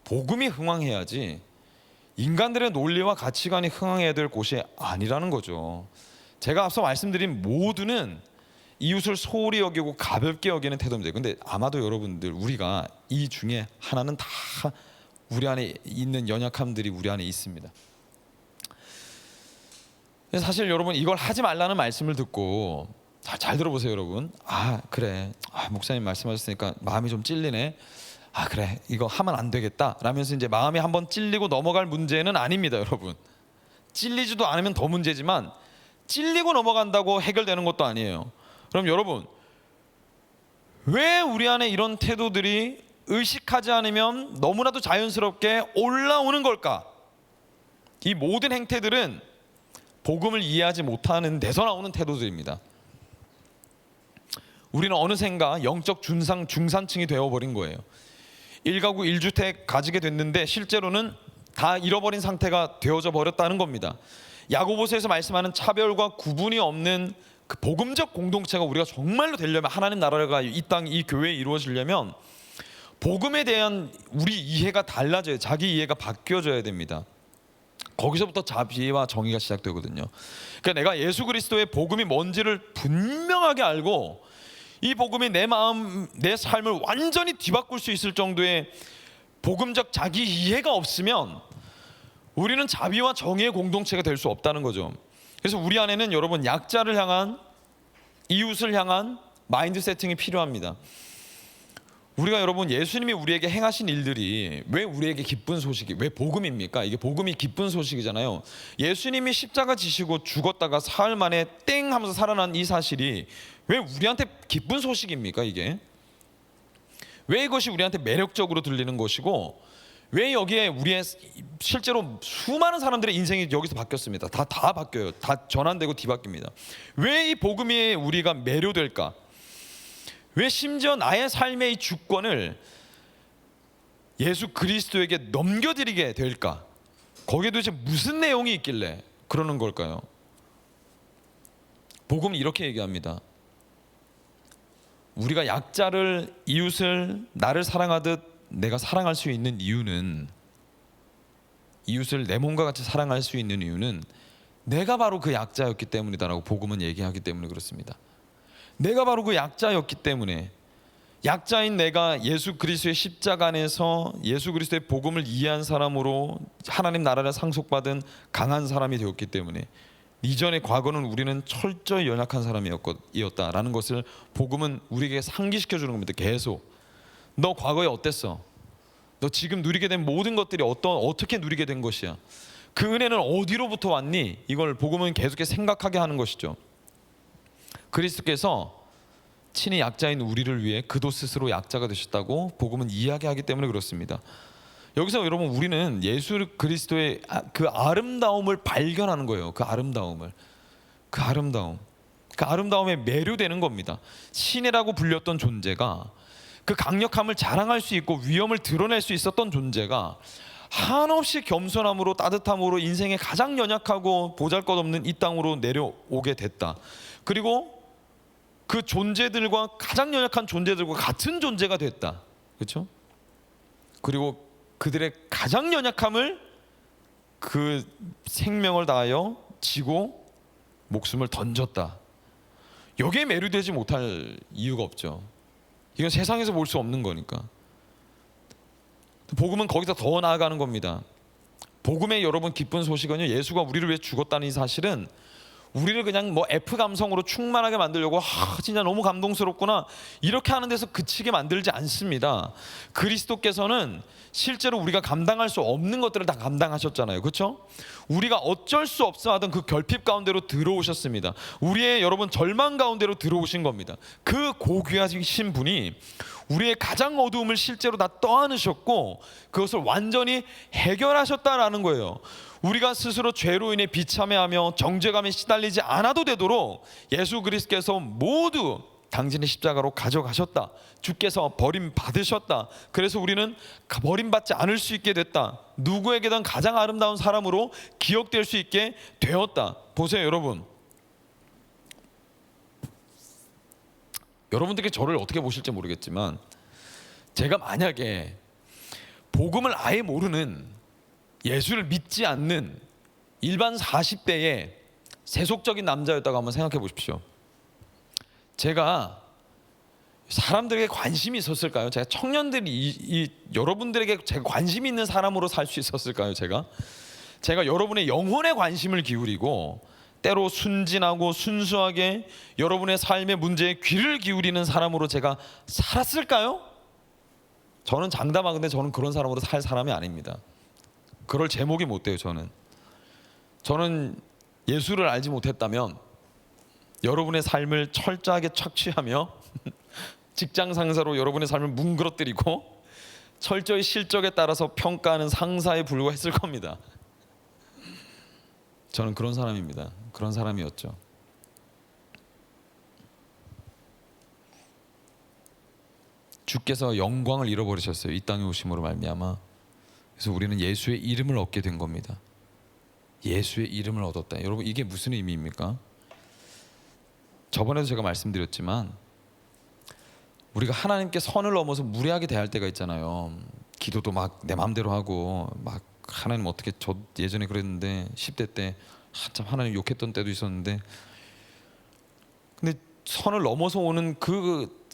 Speaker 1: 복음이 흥왕해야지 인간들의 논리와 가치관이 흥왕해야 될 곳이 아니라는 거죠. 제가 앞서 말씀드린 모두는 이웃을 소홀히 여기고 가볍게 여기는 태도입니다. 근데 아마도 여러분들 우리가 이 중에 하나는 다 우리 안에 있는 연약함들이 우리 안에 있습니다. 사실 여러분 이걸 하지 말라는 말씀을 듣고 잘 들어보세요. 여러분, 그래, 목사님 말씀하셨으니까 마음이 좀 찔리네, 그래 이거 하면 안 되겠다 라면서 이제 마음이 한번 찔리고 넘어갈 문제는 아닙니다. 여러분, 찔리지도 않으면 더 문제지만 찔리고 넘어간다고 해결되는 것도 아니에요. 그럼 여러분, 왜 우리 안에 이런 태도들이 의식하지 않으면 너무나도 자연스럽게 올라오는 걸까? 이 모든 행태들은 복음을 이해하지 못하는 데서 나오는 태도들입니다. 우리는 어느샌가 영적 중산층이 되어버린 거예요. 1가구 1주택 가지게 됐는데 실제로는 다 잃어버린 상태가 되어져 버렸다는 겁니다. 야고보서에서 말씀하는 차별과 구분이 없는 그 복음적 공동체가 우리가 정말로 되려면, 하나님 나라가 이 땅 이 교회에 이루어지려면 복음에 대한 우리 이해가 달라져요. 자기 이해가 바뀌어져야 됩니다. 거기서부터 자비와 정의가 시작되거든요. 그러니까 내가 예수 그리스도의 복음이 뭔지를 분명하게 알고 이 복음이 내 마음, 내 삶을 완전히 뒤바꿀 수 있을 정도의 복음적 자기 이해가 없으면 우리는 자비와 정의의 공동체가 될 수 없다는 거죠. 그래서 우리 안에는 여러분 약자를 향한, 이웃을 향한 마인드 세팅이 필요합니다. 우리가 여러분 예수님이 우리에게 행하신 일들이 왜 우리에게 기쁜 소식이, 왜 복음입니까? 이게 복음이 기쁜 소식이잖아요. 예수님이 십자가 지시고 죽었다가 사흘 만에 땡 하면서 살아난 이 사실이 왜 우리한테 기쁜 소식입니까? 이게 왜 이것이 우리한테 매력적으로 들리는 것이고 왜 여기에 우리의 실제로 수많은 사람들의 인생이 여기서 바뀌었습니다. 다 바뀌어요. 다 전환되고 뒤바뀝니다. 왜 이 복음이 우리가 매료될까? 왜 심지어 나의 삶의 이 주권을 예수 그리스도에게 넘겨드리게 될까? 거기에 도대체 무슨 내용이 있길래 그러는 걸까요? 복음은 이렇게 얘기합니다. 우리가 약자를, 이웃을 나를 사랑하듯 내가 사랑할 수 있는 이유는, 이웃을 내 몸과 같이 사랑할 수 있는 이유는 내가 바로 그 약자였기 때문이다라고 복음은 얘기하기 때문에 그렇습니다. 내가 바로 그 약자였기 때문에, 약자인 내가 예수 그리스도의 십자가 안에서 예수 그리스도의 복음을 이해한 사람으로 하나님 나라를 상속받은 강한 사람이 되었기 때문에, 이전의 과거는 우리는 철저히 연약한 사람이었다라는 것을 복음은 우리에게 상기시켜 주는 겁니다. 계속 너 과거에 어땠어? 너 지금 누리게 된 모든 것들이 어떻게 누리게 된 것이야? 그 은혜는 어디로부터 왔니? 이걸 복음은 계속해서 생각하게 하는 것이죠. 그리스도께서 친히 약자인 우리를 위해 그도 스스로 약자가 되셨다고 복음은 이야기하기 때문에 그렇습니다. 여기서 여러분 우리는 예수 그리스도의 그 아름다움을 발견하는 거예요. 그 아름다움에 매료되는 겁니다. 신이라고 불렸던 존재가, 그 강력함을 자랑할 수 있고 위엄을 드러낼 수 있었던 존재가 한없이 겸손함으로 따뜻함으로 인생에 가장 연약하고 보잘것없는 이 땅으로 내려오게 됐다. 그리고 그 존재들과, 가장 연약한 존재들과 같은 존재가 됐다. 그렇죠? 그리고 그들의 가장 연약함을 그 생명을 다하여 지고 목숨을 던졌다. 여기에 매료되지 못할 이유가 없죠. 이건 세상에서 볼 수 없는 거니까. 복음은 거기서 더 나아가는 겁니다. 복음의 여러분 기쁜 소식은요, 예수가 우리를 위해 죽었다는 이 사실은 우리를 그냥 뭐 F 감성으로 충만하게 만들려고 진짜 너무 감동스럽구나 이렇게 하는 데서 그치게 만들지 않습니다. 그리스도께서는 실제로 우리가 감당할 수 없는 것들을 다 감당하셨잖아요. 그렇죠? 우리가 어쩔 수 없어 하던 그 결핍 가운데로 들어오셨습니다. 우리의 여러분 절망 가운데로 들어오신 겁니다. 그 고귀하신 분이 우리의 가장 어두움을 실제로 다 떠안으셨고 그것을 완전히 해결하셨다라는 거예요. 우리가 스스로 죄로 인해 비참해하며 정죄감에 시달리지 않아도 되도록 예수 그리스도께서 모두 당신의 십자가로 가져가셨다. 주께서 버림받으셨다. 그래서 우리는 버림받지 않을 수 있게 됐다. 누구에게든 가장 아름다운 사람으로 기억될 수 있게 되었다. 보세요 여러분, 여러분들께 저를 어떻게 보실지 모르겠지만 제가 만약에 복음을 아예 모르는, 예수를 믿지 않는 일반 40대의 세속적인 남자였다고 한번 생각해 보십시오. 제가 사람들에게 관심이 있었을까요? 제가 청년들이 여러분들에게 제가 관심이 있는 사람으로 살 수 있었을까요? 제가 여러분의 영혼에 관심을 기울이고 때로 순진하고 순수하게 여러분의 삶의 문제에 귀를 기울이는 사람으로 제가 살았을까요? 저는 장담하건대 저는 그런 사람으로 살 사람이 아닙니다. 그럴 제목이 못 돼요. 저는 예수를 알지 못했다면 여러분의 삶을 철저하게 착취하며 직장 상사로 여러분의 삶을 뭉그러뜨리고 철저히 실적에 따라서 평가하는 상사에 불과했을 겁니다. 저는 그런 사람입니다. 그런 사람이었죠. 주께서 영광을 잃어버리셨어요. 이 땅에 오심으로 말미암아. 그래서 우리는 예수의 이름을 얻게 된 겁니다. 예수의 이름을 얻었다. 여러분 이게 무슨 의미입니까? 저번에도 제가 말씀드렸지만 우리가 하나님께 선을 넘어서 무례하게 대할 때가 있잖아요. 기도도 막 내 마음대로 하고 막 하나님 어떻게, 저 예전에 그랬는데 10대 때 한참 하나님 욕했던 때도 있었는데, 근데 선을 넘어서 오는 그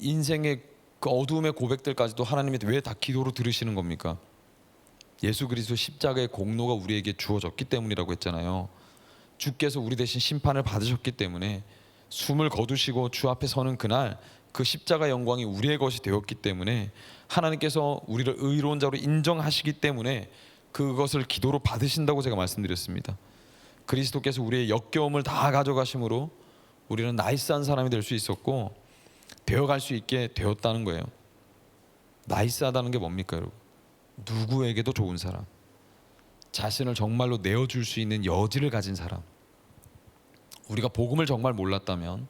Speaker 1: 인생의 그 어두움의 고백들까지도 하나님이 왜 다 기도로 들으시는 겁니까? 예수 그리스도 십자가의 공로가 우리에게 주어졌기 때문이라고 했잖아요. 주께서 우리 대신 심판을 받으셨기 때문에 숨을 거두시고 주 앞에 서는 그날 그 십자가 영광이 우리의 것이 되었기 때문에 하나님께서 우리를 의로운 자로 인정하시기 때문에 그것을 기도로 받으신다고 제가 말씀드렸습니다. 그리스도께서 우리의 역겨움을 다 가져가심으로 우리는 나이스한 사람이 될 수 있었고 되어갈 수 있게 되었다는 거예요. 나이스하다는 게 뭡니까 여러분? 누구에게도 좋은 사람, 자신을 정말로 내어줄 수 있는 여지를 가진 사람. 우리가 복음을 정말 몰랐다면,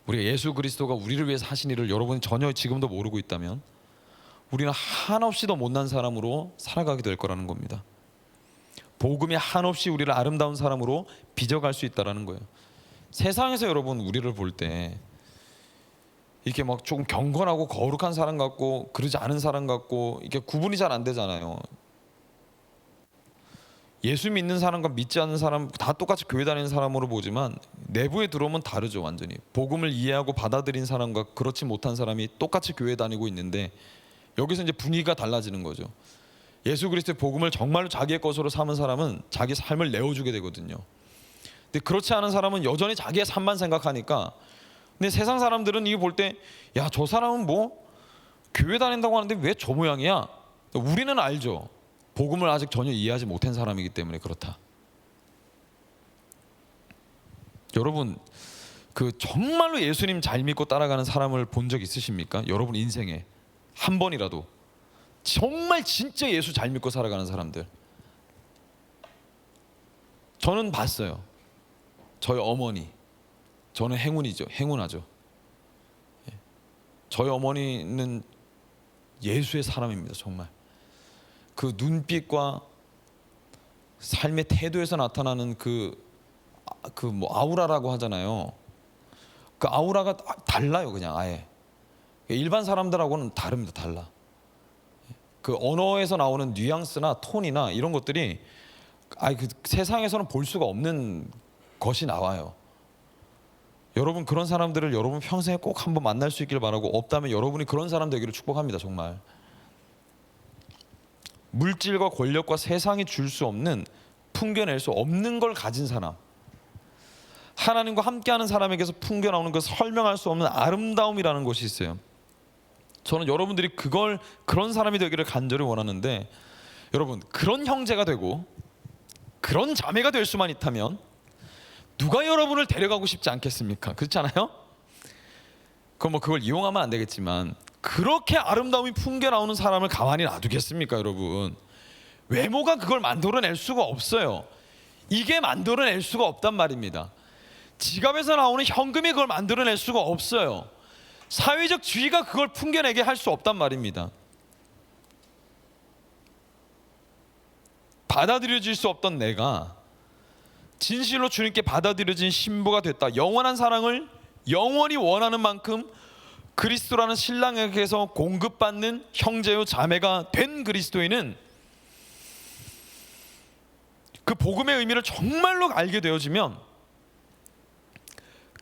Speaker 1: 우리가 예수 그리스도가 우리를 위해서 하신 일을 여러분이 전혀 지금도 모르고 있다면 우리는 한없이 더 못난 사람으로 살아가게 될 거라는 겁니다. 복음이 한없이 우리를 아름다운 사람으로 빚어갈 수 있다는 거예요. 세상에서 여러분 우리를 볼 때 이렇게 막 조금 경건하고 거룩한 사람 같고 그러지 않은 사람 같고 이게 구분이 잘 안 되잖아요. 예수 믿는 사람과 믿지 않는 사람 다 똑같이 교회 다니는 사람으로 보지만 내부에 들어오면 다르죠. 완전히 복음을 이해하고 받아들인 사람과 그렇지 못한 사람이 똑같이 교회 다니고 있는데 여기서 이제 분위기가 달라지는 거죠. 예수 그리스도의 복음을 정말로 자기의 것으로 삼은 사람은 자기 삶을 내어주게 되거든요. 근데 그렇지 않은 사람은 여전히 자기의 삶만 생각하니까, 근데 세상 사람들은 이거 볼 때 야, 저 사람은 뭐 교회 다닌다고 하는데 왜 저 모양이야? 우리는 알죠. 복음을 아직 전혀 이해하지 못한 사람이기 때문에 그렇다. 여러분 그 정말로 예수님 잘 믿고 따라가는 사람을 본 적 있으십니까? 여러분 인생에 한 번이라도 정말 진짜 예수 잘 믿고 살아가는 사람들 저는 봤어요. 저희 어머니, 저는 행운하죠. 저희 어머니는 예수의 사람입니다. 정말 그 눈빛과 삶의 태도에서 나타나는 그 뭐 아우라라고 하잖아요. 그 아우라가 달라요. 그냥 아예 일반 사람들하고는 다릅니다. 달라. 그 언어에서 나오는 뉘앙스나 톤이나 이런 것들이 그 세상에서는 볼 수가 없는 것이 나와요. 여러분 그런 사람들을 여러분 평생에 꼭 한번 만날 수 있길 바라고, 없다면 여러분이 그런 사람 되기를 축복합니다. 정말 물질과 권력과 세상이 줄 수 없는, 풍겨낼 수 없는 걸 가진 사람, 하나님과 함께하는 사람에게서 풍겨나오는 그 설명할 수 없는 아름다움이라는 것이 있어요. 저는 여러분들이 그런 사람이 되기를 간절히 원하는데, 여러분 그런 형제가 되고 그런 자매가 될 수만 있다면 누가 여러분을 데려가고 싶지 않겠습니까? 그렇잖아요? 그걸 이용하면 안 되겠지만, 그렇게 아름다움이 풍겨나오는 사람을 가만히 놔두겠습니까? 여러분 외모가 그걸 만들어낼 수가 없어요. 이게 만들어낼 수가 없단 말입니다. 지갑에서 나오는 현금이 그걸 만들어낼 수가 없어요. 사회적 지위가 그걸 풍겨내게 할 수 없단 말입니다. 받아들여질 수 없던 내가 진실로 주님께 받아들여진 신부가 됐다. 영원한 사랑을 영원히 원하는 만큼 그리스도라는 신랑에게서 공급받는 형제요 자매가 된 그리스도인은 그 복음의 의미를 정말로 알게 되어지면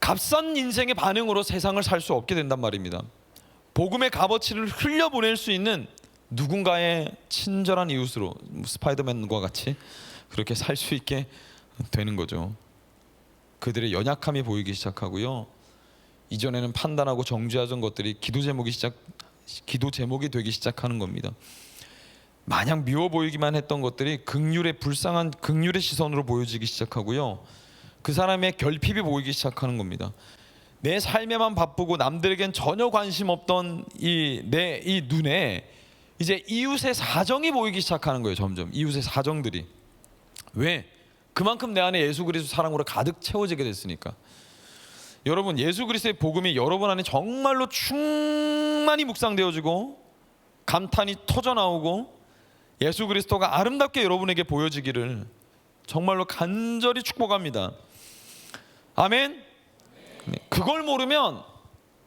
Speaker 1: 값싼 인생의 반응으로 세상을 살 수 없게 된단 말입니다. 복음의 값어치를 흘려보낼 수 있는 누군가의 친절한 이웃으로, 스파이더맨과 같이 그렇게 살 수 있게 되는 거죠. 그들의 연약함이 보이기 시작하고요, 이전에는 판단하고 정죄하던 것들이 기도 제목이 되기 시작하는 겁니다. 마냥 미워 보이기만 했던 것들이 불쌍한 긍휼의 시선으로 보여지기 시작하고요, 그 사람의 결핍이 보이기 시작하는 겁니다. 내 삶에만 바쁘고 남들에겐 전혀 관심 없던 이 눈에 이제 이웃의 사정이 보이기 시작하는 거예요. 점점 이웃의 사정들이. 왜? 그만큼 내 안에 예수 그리스도 사랑으로 가득 채워지게 됐으니까. 여러분 예수 그리스도의 복음이 여러분 안에 정말로 충만히 묵상되어지고 감탄이 터져나오고 예수 그리스도가 아름답게 여러분에게 보여지기를 정말로 간절히 축복합니다. 아멘. 그걸 모르면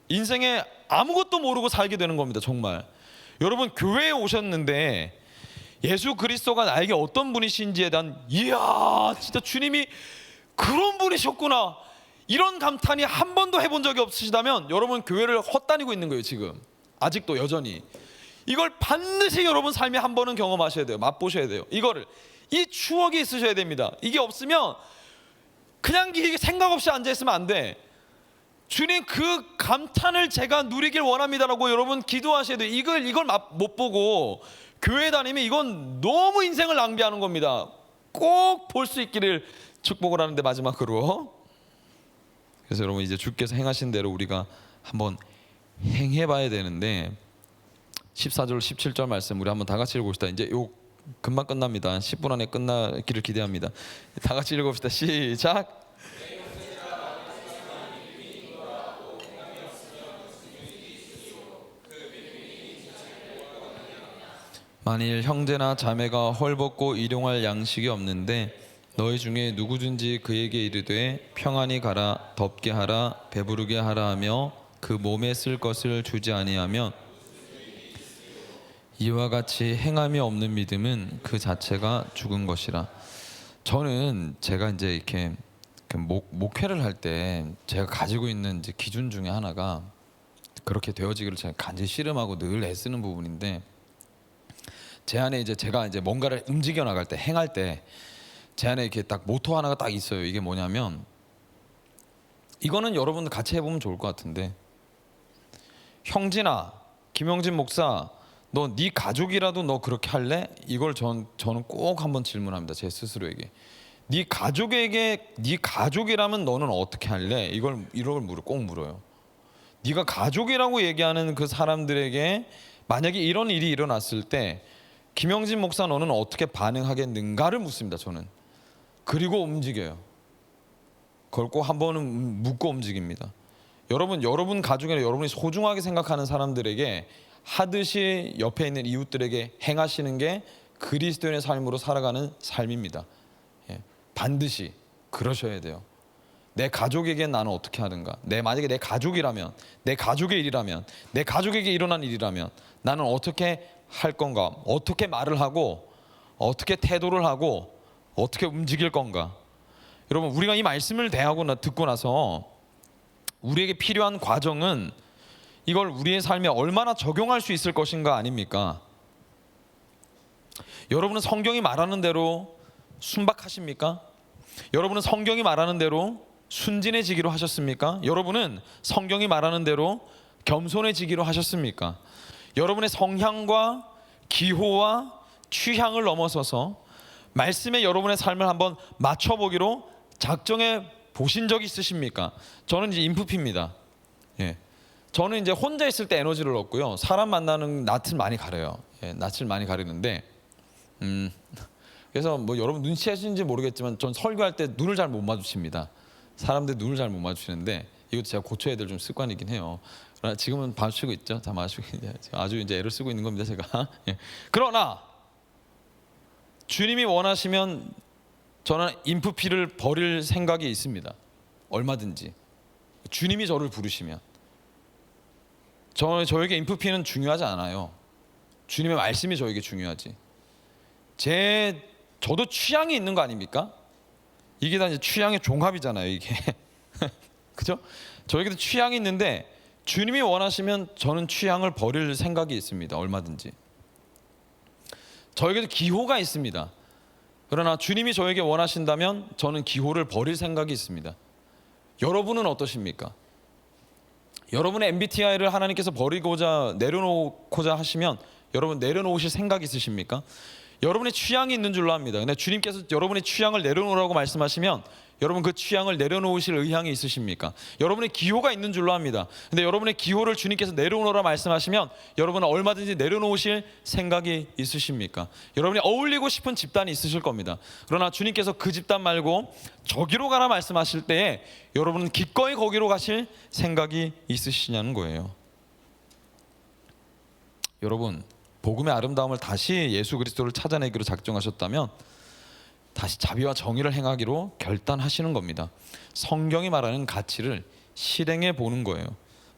Speaker 1: 인생에 아무것도 모르고 살게 되는 겁니다. 정말 여러분 교회에 오셨는데 예수 그리스도가 나에게 어떤 분이신지에 대한, 이야 진짜 주님이 그런 분이셨구나, 이런 감탄이 한 번도 해본 적이 없으시다면 여러분 교회를 헛다니고 있는 거예요. 지금 아직도 여전히. 이걸 반드시 여러분 삶에 한 번은 경험하셔야 돼요. 맛보셔야 돼요. 이 추억이 있으셔야 됩니다. 이게 없으면 그냥 이게 생각 없이 앉아있으면 안 돼. 주님 그 감탄을 제가 누리길 원합니다라고 여러분 기도하셔야 돼요. 이걸 못 보고 교회 다니면 이건 너무 인생을 낭비하는 겁니다. 꼭 볼 수 있기를 축복을 하는데, 마지막으로 그래서 여러분 이제 주께서 행하신 대로 우리가 한번 행해봐야 되는데, 14절 17절 말씀 우리 한번 다 같이 읽어봅시다. 이제 요 금방 끝납니다. 10분 안에 끝나기를 기대합니다. 다 같이 읽어봅시다. 시작. 만일 형제나 자매가 헐벗고 일용할 양식이 없는데 너희 중에 누구든지 그에게 이르되 평안히 가라, 덥게 하라, 배부르게 하라 하며 그 몸에 쓸 것을 주지 아니하면 이와 같이 행함이 없는 믿음은 그 자체가 죽은 것이라. 저는 제가 이제 이렇게 목회를 할 때 제가 가지고 있는 이제 기준 중에 하나가, 그렇게 되어지기를 제가 간절히 씨름하고 늘 애쓰는 부분인데, 제 안에 제가 뭔가를 움직여 나갈 때, 행할 때 제 안에 이렇게 딱 모토 하나가 딱 있어요. 이게 뭐냐면, 이거는 여러분들 같이 해보면 좋을 것 같은데, 형진아, 김영진 목사, 너 네 가족이라도 너 그렇게 할래? 이걸 저는 꼭 한번 질문합니다. 제 스스로에게. 네 가족이라면 너는 어떻게 할래? 이걸 꼭 물어요. 네가 가족이라고 얘기하는 그 사람들에게 만약에 이런 일이 일어났을 때 김영진 목사 너는 어떻게 반응하겠는가를 묻습니다. 저는. 그리고 움직여요. 그걸 꼭 한 번은 묻고 움직입니다. 여러분 가족이나 여러분이 소중하게 생각하는 사람들에게 하듯이 옆에 있는 이웃들에게 행하시는 게 그리스도인의 삶으로 살아가는 삶입니다. 예, 반드시 그러셔야 돼요. 내 가족에게 나는 어떻게 하는가? 만약에 내 가족이라면, 내 가족의 일이라면, 내 가족에게 일어난 일이라면 나는 어떻게 할 건가? 어떻게 말을 하고, 어떻게 태도를 하고, 어떻게 움직일 건가? 여러분, 우리가 이 말씀을 듣고 나서 우리에게 필요한 과정은 이걸 우리의 삶에 얼마나 적용할 수 있을 것인가 아닙니까? 여러분은 성경이 말하는 대로 순박하십니까? 여러분은 성경이 말하는 대로 순진해지기로 하셨습니까? 여러분은 성경이 말하는 대로 겸손해지기로 하셨습니까? 여러분의 성향과 기호와 취향을 넘어서서 말씀에 여러분의 삶을 한번 맞춰보기로 작정해 보신 적이 있으십니까? 저는 이제 인프피입니다. 예. 저는 이제 혼자 있을 때 에너지를 얻고요. 사람 만나는 낯을 많이 가려요. 예, 낯을 많이 가리는데, 그래서 뭐 여러분 눈치채시는지 모르겠지만 전 설교할 때 눈을 잘 못 마주칩니다. 사람들 눈을 잘 못 마주치는데 이것도 제가 고쳐야 될 좀 습관이긴 해요. 그러나 지금은 마주치고 있죠. 다 마주치고 아주 이제 애를 쓰고 있는 겁니다, 제가. 예. 그러나 주님이 원하시면 저는 인프피를 버릴 생각이 있습니다. 얼마든지 주님이 저를 부르시면 저에게 인프피는 중요하지 않아요. 주님의 말씀이 저에게 중요하지. 저도 취향이 있는 거 아닙니까? 이게 다 이제 취향의 종합이잖아요, 이게. 그죠? 저에게도 취향이 있는데 주님이 원하시면 저는 취향을 버릴 생각이 있습니다. 얼마든지. 저에게도 기호가 있습니다. 그러나 주님이 저에게 원하신다면 저는 기호를 버릴 생각이 있습니다. 여러분은 어떠십니까? 여러분의 MBTI를 하나님께서 버리고자 내려놓고자 하시면 여러분 내려놓으실 생각 있으십니까? 여러분의 취향이 있는 줄로 압니다. 근데 주님께서 여러분의 취향을 내려놓으라고 말씀하시면 여러분 그 취향을 내려놓으실 의향이 있으십니까? 여러분의 기호가 있는 줄로 압니다. 근데 여러분의 기호를 주님께서 내려놓으라 말씀하시면 여러분은 얼마든지 내려놓으실 생각이 있으십니까? 여러분이 어울리고 싶은 집단이 있으실 겁니다. 그러나 주님께서 그 집단 말고 저기로 가라 말씀하실 때에 여러분은 기꺼이 거기로 가실 생각이 있으시냐는 거예요. 여러분, 복음의 아름다움을 다시 예수 그리스도를 찾아내기로 작정하셨다면 다시 자비와 정의를 행하기로 결단하시는 겁니다. 성경이 말하는 가치를 실행해 보는 거예요.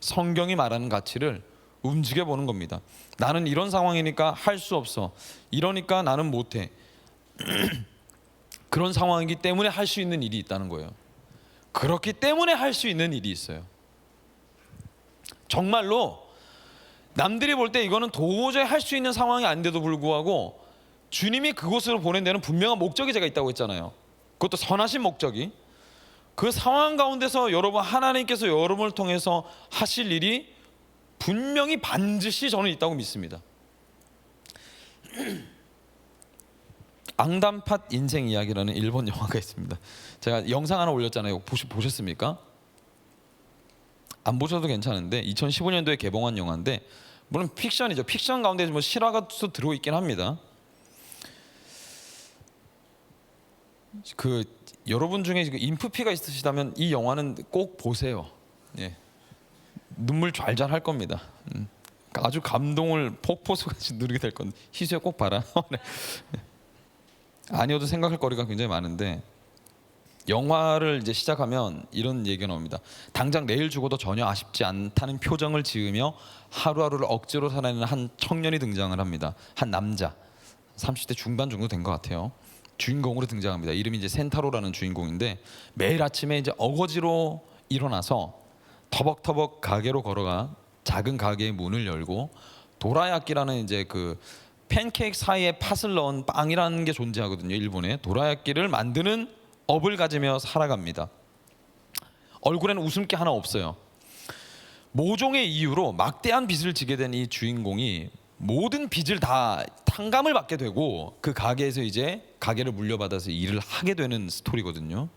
Speaker 1: 성경이 말하는 가치를 움직여 보는 겁니다. 나는 이런 상황이니까 할 수 없어. 이러니까 나는 못해. 그런 상황이기 때문에 할 수 있는 일이 있다는 거예요. 그렇기 때문에 할 수 있는 일이 있어요. 정말로 남들이 볼 때 이거는 도저히 할 수 있는 상황이 아닌데도 불구하고 주님이 그곳으로 보낸 데는 분명한 목적이 제가 있다고 했잖아요. 그것도 선하신 목적이. 그 상황 가운데서 여러분 하나님께서 여러분을 통해서 하실 일이 분명히 반드시 저는 있다고 믿습니다. 앙담팟 인생 이야기라는 일본 영화가 있습니다. 제가 영상 하나 올렸잖아요. 보셨습니까? 안 보셔도 괜찮은데 2015년도에 개봉한 영화인데 물론 픽션이죠. 픽션 가운데 뭐 실화가 또 들어있긴 합니다. 그 여러분 중에 인프피가 있으시다면 이 영화는 꼭 보세요. 예. 눈물 좔좔 할 겁니다. 아주 감동을 폭포수같이 누리게 될 건데 희수야 꼭 봐라. 네. 아니어도 생각할 거리가 굉장히 많은데 영화를 이제 시작하면 이런 얘기가 나옵니다. 당장 내일 죽어도 전혀 아쉽지 않다는 표정을 지으며 하루하루를 억지로 살아내는 한 청년이 등장을 합니다. 한 남자 30대 중반 정도 된 것 같아요. 주인공으로 등장합니다. 이름이 이제 센타로라는 주인공인데 매일 아침에 이제 어거지로 일어나서 터벅터벅 가게로 걸어가 작은 가게의 문을 열고 도라야끼라는 이제 그 팬케이크 사이에 팥을 넣은 빵이라는 게 존재하거든요. 일본에 도라야끼를 만드는 업을 가지며 살아갑니다. 얼굴에는 웃음기 하나 없어요. 모종의 이유로 막대한 빚을 지게 된 이 주인공이 모든 빚을 다 탕감을 받게 되고 그 가게에서 이제 가게를 물려받아서 일을 하게 되는 스토리거든요.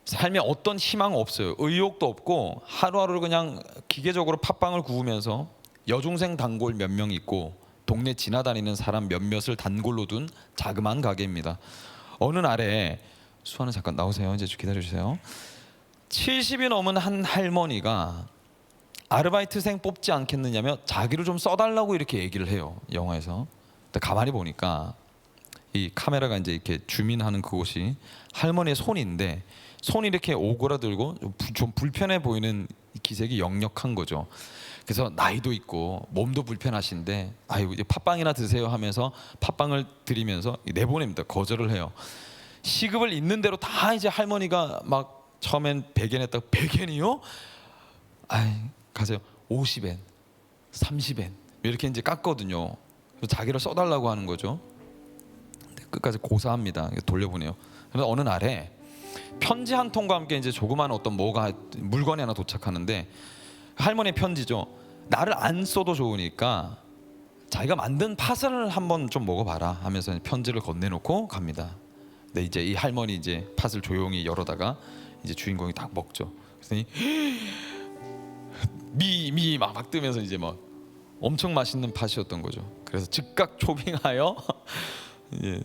Speaker 1: 삶에 어떤 희망 없어요. 의욕도 없고 하루하루 그냥 기계적으로 팥빵을 구우면서 여중생 단골 몇 명 있고 동네 지나다니는 사람 몇몇을 단골로 둔 자그마한 가게입니다. 어느 날에 수아는 잠깐 나오세요. 이제 좀 기다려주세요. 70이 넘은 한 할머니가 아르바이트생 뽑지 않겠느냐며 자기를 좀 써달라고 이렇게 얘기를 해요. 영화에서. 근데 가만히 보니까 이 카메라가 이제 이렇게 줌인하는 그곳이 할머니의 손인데 손이 이렇게 오그라들고 좀 불편해 보이는 기색이 역력한 거죠. 그래서 나이도 있고 몸도 불편하신데 아유 이제 팥빵이나 드세요 하면서 팥빵을 드리면서 내보냅니다. 거절을 해요. 시급을 있는 대로 다 이제 할머니가 막 처음엔 100엔 했다가 100엔이요? 아이 가세요. 50엔, 30엔 이렇게 이제 깎거든요. 그래서 자기를 써달라고 하는 거죠. 끝까지 고사합니다. 돌려보내요. 그래서 어느 날에 편지 한 통과 함께 이제 조그만 어떤 뭐가 물건이 하나 도착하는데 할머니의 편지죠. 나를 안 써도 좋으니까 자기가 만든 팥을 한번 좀 먹어봐라 하면서 편지를 건네놓고 갑니다. 근데 이제 이 할머니 이제 팥을 조용히 열어다가 이제 주인공이 딱 먹죠. 그랬더니 미 막 뜨면서 이제 막 엄청 맛있는 팥이었던 거죠. 그래서 즉각 초빙하여 이제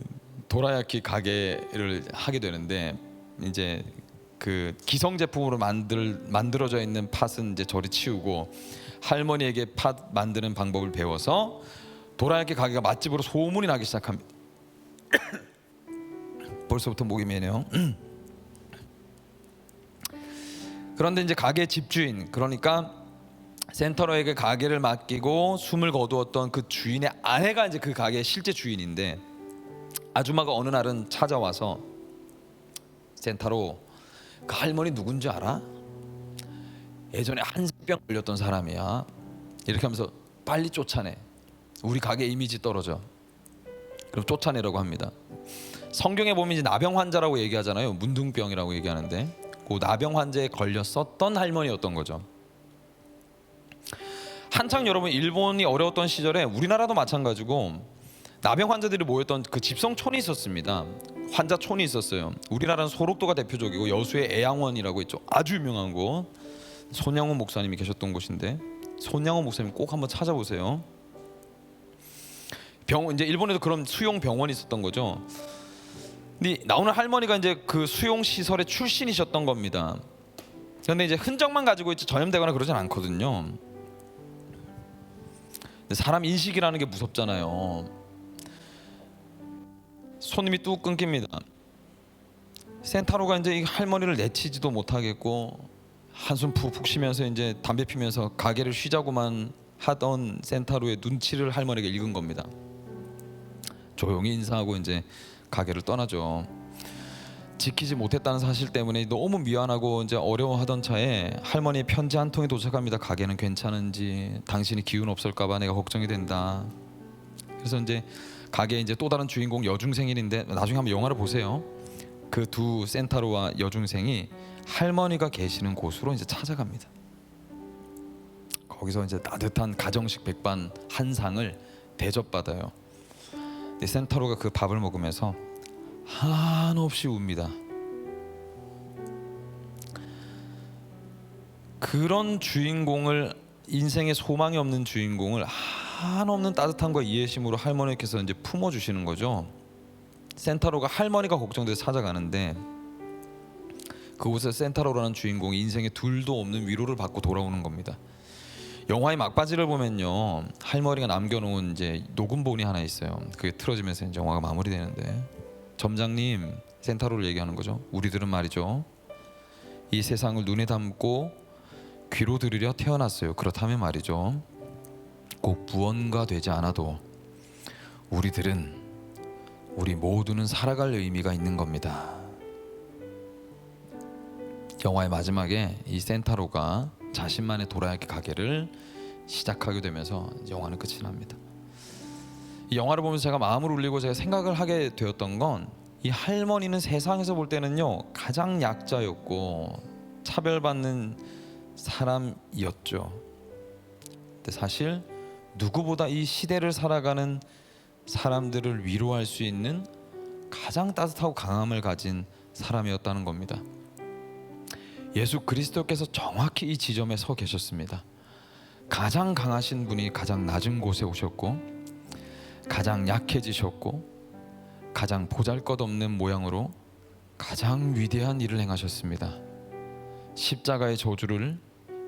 Speaker 1: 도라야키 가게를 하게 되는데 이제 그 기성 제품으로 만들어져 있는 팥은 이제 저리 치우고 할머니에게 팥 만드는 방법을 배워서 도라야키 가게가 맛집으로 소문이 나기 시작합니다. 벌써부터 목이 메네요. 그런데 이제 가게 집주인 그러니까 센터로에게 가게를 맡기고 숨을 거두었던 그 주인의 아내가 이제 그 가게의 실제 주인인데 아줌마가 어느 날은 찾아와서 센터로 그 할머니 누군지 알아? 예전에 한센병 걸렸던 사람이야. 이렇게 하면서 빨리 쫓아내. 우리 가게 이미지 떨어져. 그럼 쫓아내라고 합니다. 성경에 보면 이제 나병 환자라고 얘기하잖아요. 문둥병이라고 얘기하는데 그 나병 환자에 걸렸었던 할머니였던 거죠. 한창 여러분 일본이 어려웠던 시절에 우리나라도 마찬가지고 나병 환자들이 모였던 그 집성촌이 있었습니다. 환자촌이 있었어요. 우리나라는 소록도가 대표적이고 여수의 애양원이라고 있죠. 아주 유명한 곳. 손양호 목사님이 계셨던 곳인데 손양호 목사님 꼭 한번 찾아보세요. 이제 일본에도 그런 수용 병원이 있었던 거죠. 근데 나오는 할머니가 이제 그 수용 시설의 출신이셨던 겁니다. 그런데 이제 흔적만 가지고 있지 전염되거나 그러진 않거든요. 사람 인식이라는 게 무섭잖아요. 손님이 뚝 끊깁니다. 센타로가 이제 이 할머니를 내치지도 못하겠고 한숨 푹푹 쉬면서 이제 담배 피면서 가게를 쉬자고만 하던 센타로의 눈치를 할머니가 읽은 겁니다. 조용히 인사하고 이제 가게를 떠나죠. 지키지 못했다는 사실 때문에 너무 미안하고 이제 어려워하던 차에 할머니의 편지 한 통이 도착합니다. 가게는 괜찮은지, 당신이 기운 없을까봐 내가 걱정이 된다. 그래서 이제 가게에 이제 또 다른 주인공 여중생인데 나중에 한번 영화를 보세요. 그 두 센타로와 여중생이 할머니가 계시는 곳으로 이제 찾아갑니다. 거기서 이제 따뜻한 가정식 백반 한 상을 대접받아요. 근데 센타로가 그 밥을 먹으면서 한없이 웁니다. 그런 주인공을 인생에 소망이 없는 주인공을 한없는 따뜻함과 이해심으로 할머니께서 이제 품어주시는 거죠. 센타로가 할머니가 걱정돼서 찾아가는데 그곳에 센타로라는 주인공이 인생에 둘도 없는 위로를 받고 돌아오는 겁니다. 영화의 막바지를 보면요 할머니가 남겨놓은 이제 녹음본이 하나 있어요. 그게 틀어지면서 이제 영화가 마무리되는데 점장님 센타로를 얘기하는 거죠. 우리들은 말이죠 이 세상을 눈에 담고 귀로 들으려 태어났어요. 그렇다면 말이죠 꼭 무언가 되지 않아도 우리 모두는 살아갈 의미가 있는 겁니다. 영화의 마지막에 이 센타로가 자신만의 도라야키 가게를 시작하게 되면서 영화는 끝이 납니다. 이 영화를 보면서 제가 마음을 울리고 제가 생각을 하게 되었던 건 이 할머니는 세상에서 볼 때는요 가장 약자였고 차별받는 사람이었죠. 근데 사실 누구보다 이 시대를 살아가는 사람들을 위로할 수 있는 가장 따뜻하고 강함을 가진 사람이었다는 겁니다. 예수 그리스도께서 정확히 이 지점에 서 계셨습니다. 가장 강하신 분이 가장 낮은 곳에 오셨고, 가장 약해지셨고, 가장 보잘것없는 모양으로 가장 위대한 일을 행하셨습니다. 십자가의 저주를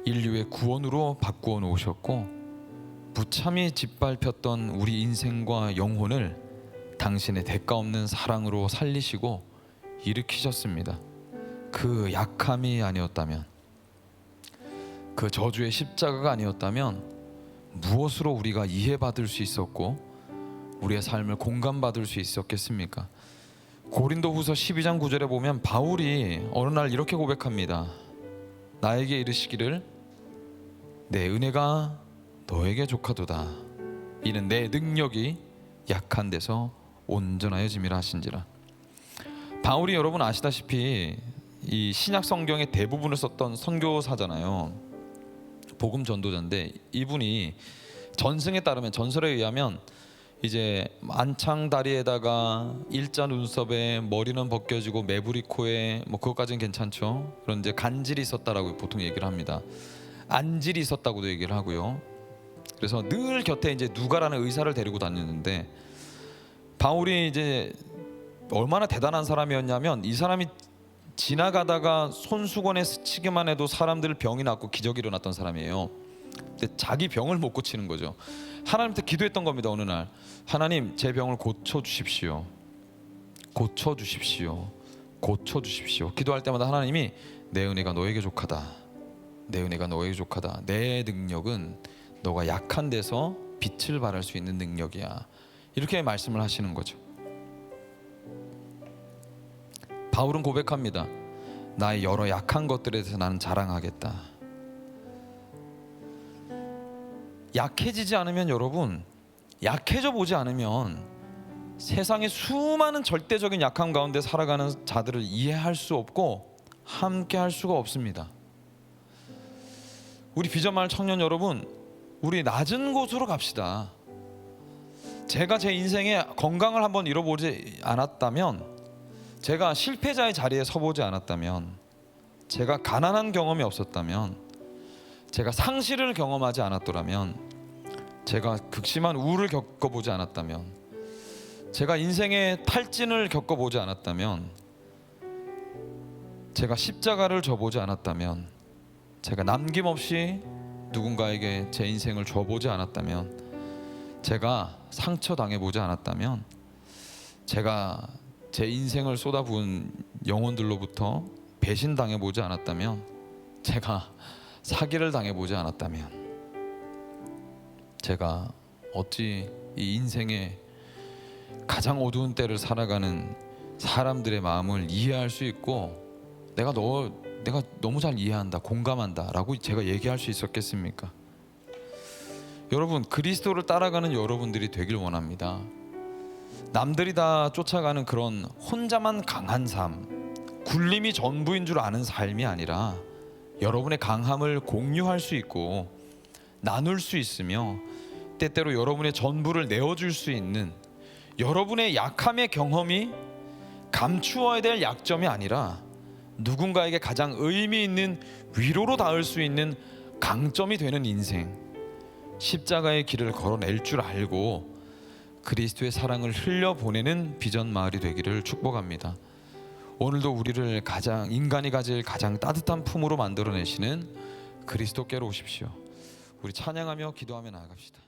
Speaker 1: 인류의 구원으로 바꾸어 놓으셨고, 무참히 짓밟혔던 우리 인생과 영혼을 당신의 대가 없는 사랑으로 살리시고 일으키셨습니다. 그 약함이 아니었다면, 그 저주의 십자가가 아니었다면 무엇으로 우리가 이해받을 수 있었고 우리의 삶을 공감받을 수 있었겠습니까? 고린도후서 12장 9절에 보면 바울이 어느 날 이렇게 고백합니다. 나에게 이르시기를 내 은혜가 너에게 족하도다. 이는 내 능력이 약한 데서 온전하여짐이라 하신지라. 바울이 여러분 아시다시피 이 신약 성경의 대부분을 썼던 선교사잖아요. 복음 전도자인데, 이분이 전승에 따르면, 전설에 의하면 이제 만창 다리에다가 일자 눈썹에 머리는 벗겨지고 매부리 코에, 뭐 그것까지는 괜찮죠. 그런 이제 간질이 있었다라고 보통 얘기를 합니다. 안질이 있었다고도 얘기를 하고요. 그래서 늘 곁에 이제 누가라는 의사를 데리고 다녔는데, 바울이 이제 얼마나 대단한 사람이었냐면, 이 사람이 지나가다가 손수건에 스치기만 해도 사람들 병이 낫고 기적이 일어났던 사람이에요. 근데 자기 병을 못 고치는 거죠. 하나님한테 기도했던 겁니다. 어느 날, 하나님 제 병을 고쳐주십시오. 고쳐주십시오. 고쳐주십시오. 기도할 때마다 하나님이 내 은혜가 너에게 족하다. 내 은혜가 너에게 족하다. 내 능력은 너가 약한 데서 빛을 발할 수 있는 능력이야. 이렇게 말씀을 하시는 거죠. 바울은 고백합니다. 나의 여러 약한 것들에 대해서 나는 자랑하겠다. 약해지지 않으면, 여러분, 약해져 보지 않으면 세상의 수많은 절대적인 약함 가운데 살아가는 자들을 이해할 수 없고 함께 할 수가 없습니다. 우리 비전마을 청년 여러분, 우리 낮은 곳으로 갑시다. 제가 제 인생에 건강을 한번 잃어보지 않았다면, 제가 실패자의 자리에 서보지 않았다면, 제가 가난한 경험이 없었다면, 제가 상실을 경험하지 않았더라면, 제가 극심한 우울을 겪어보지 않았다면, 제가 인생의 탈진을 겪어보지 않았다면, 제가 십자가를 져보지 않았다면, 제가 남김없이 누군가에게 제 인생을 줘보지 않았다면, 제가 상처당해보지 않았다면, 제가 제 인생을 쏟아부은 영혼들로부터 배신당해보지 않았다면, 제가 사기를 당해보지 않았다면, 제가 어찌 이 인생의 가장 어두운 때를 살아가는 사람들의 마음을 이해할 수 있고 내가 너무 잘 이해한다, 공감한다 라고 제가 얘기할 수 있었겠습니까? 여러분, 그리스도를 따라가는 여러분들이 되길 원합니다. 남들이 다 쫓아가는 그런 혼자만 강한 삶, 굴림이 전부인 줄 아는 삶이 아니라 여러분의 강함을 공유할 수 있고 나눌 수 있으며, 때때로 여러분의 전부를 내어줄 수 있는, 여러분의 약함의 경험이 감추어야 될 약점이 아니라 누군가에게 가장 의미 있는 위로로 닿을 수 있는 강점이 되는 인생, 십자가의 길을 걸어낼 줄 알고 그리스도의 사랑을 흘려보내는 비전 마을이 되기를 축복합니다. 오늘도 우리를 인간이 가질 가장 따뜻한 품으로 만들어내시는 그리스도께로 오십시오. 우리 찬양하며 기도하며 나아갑시다.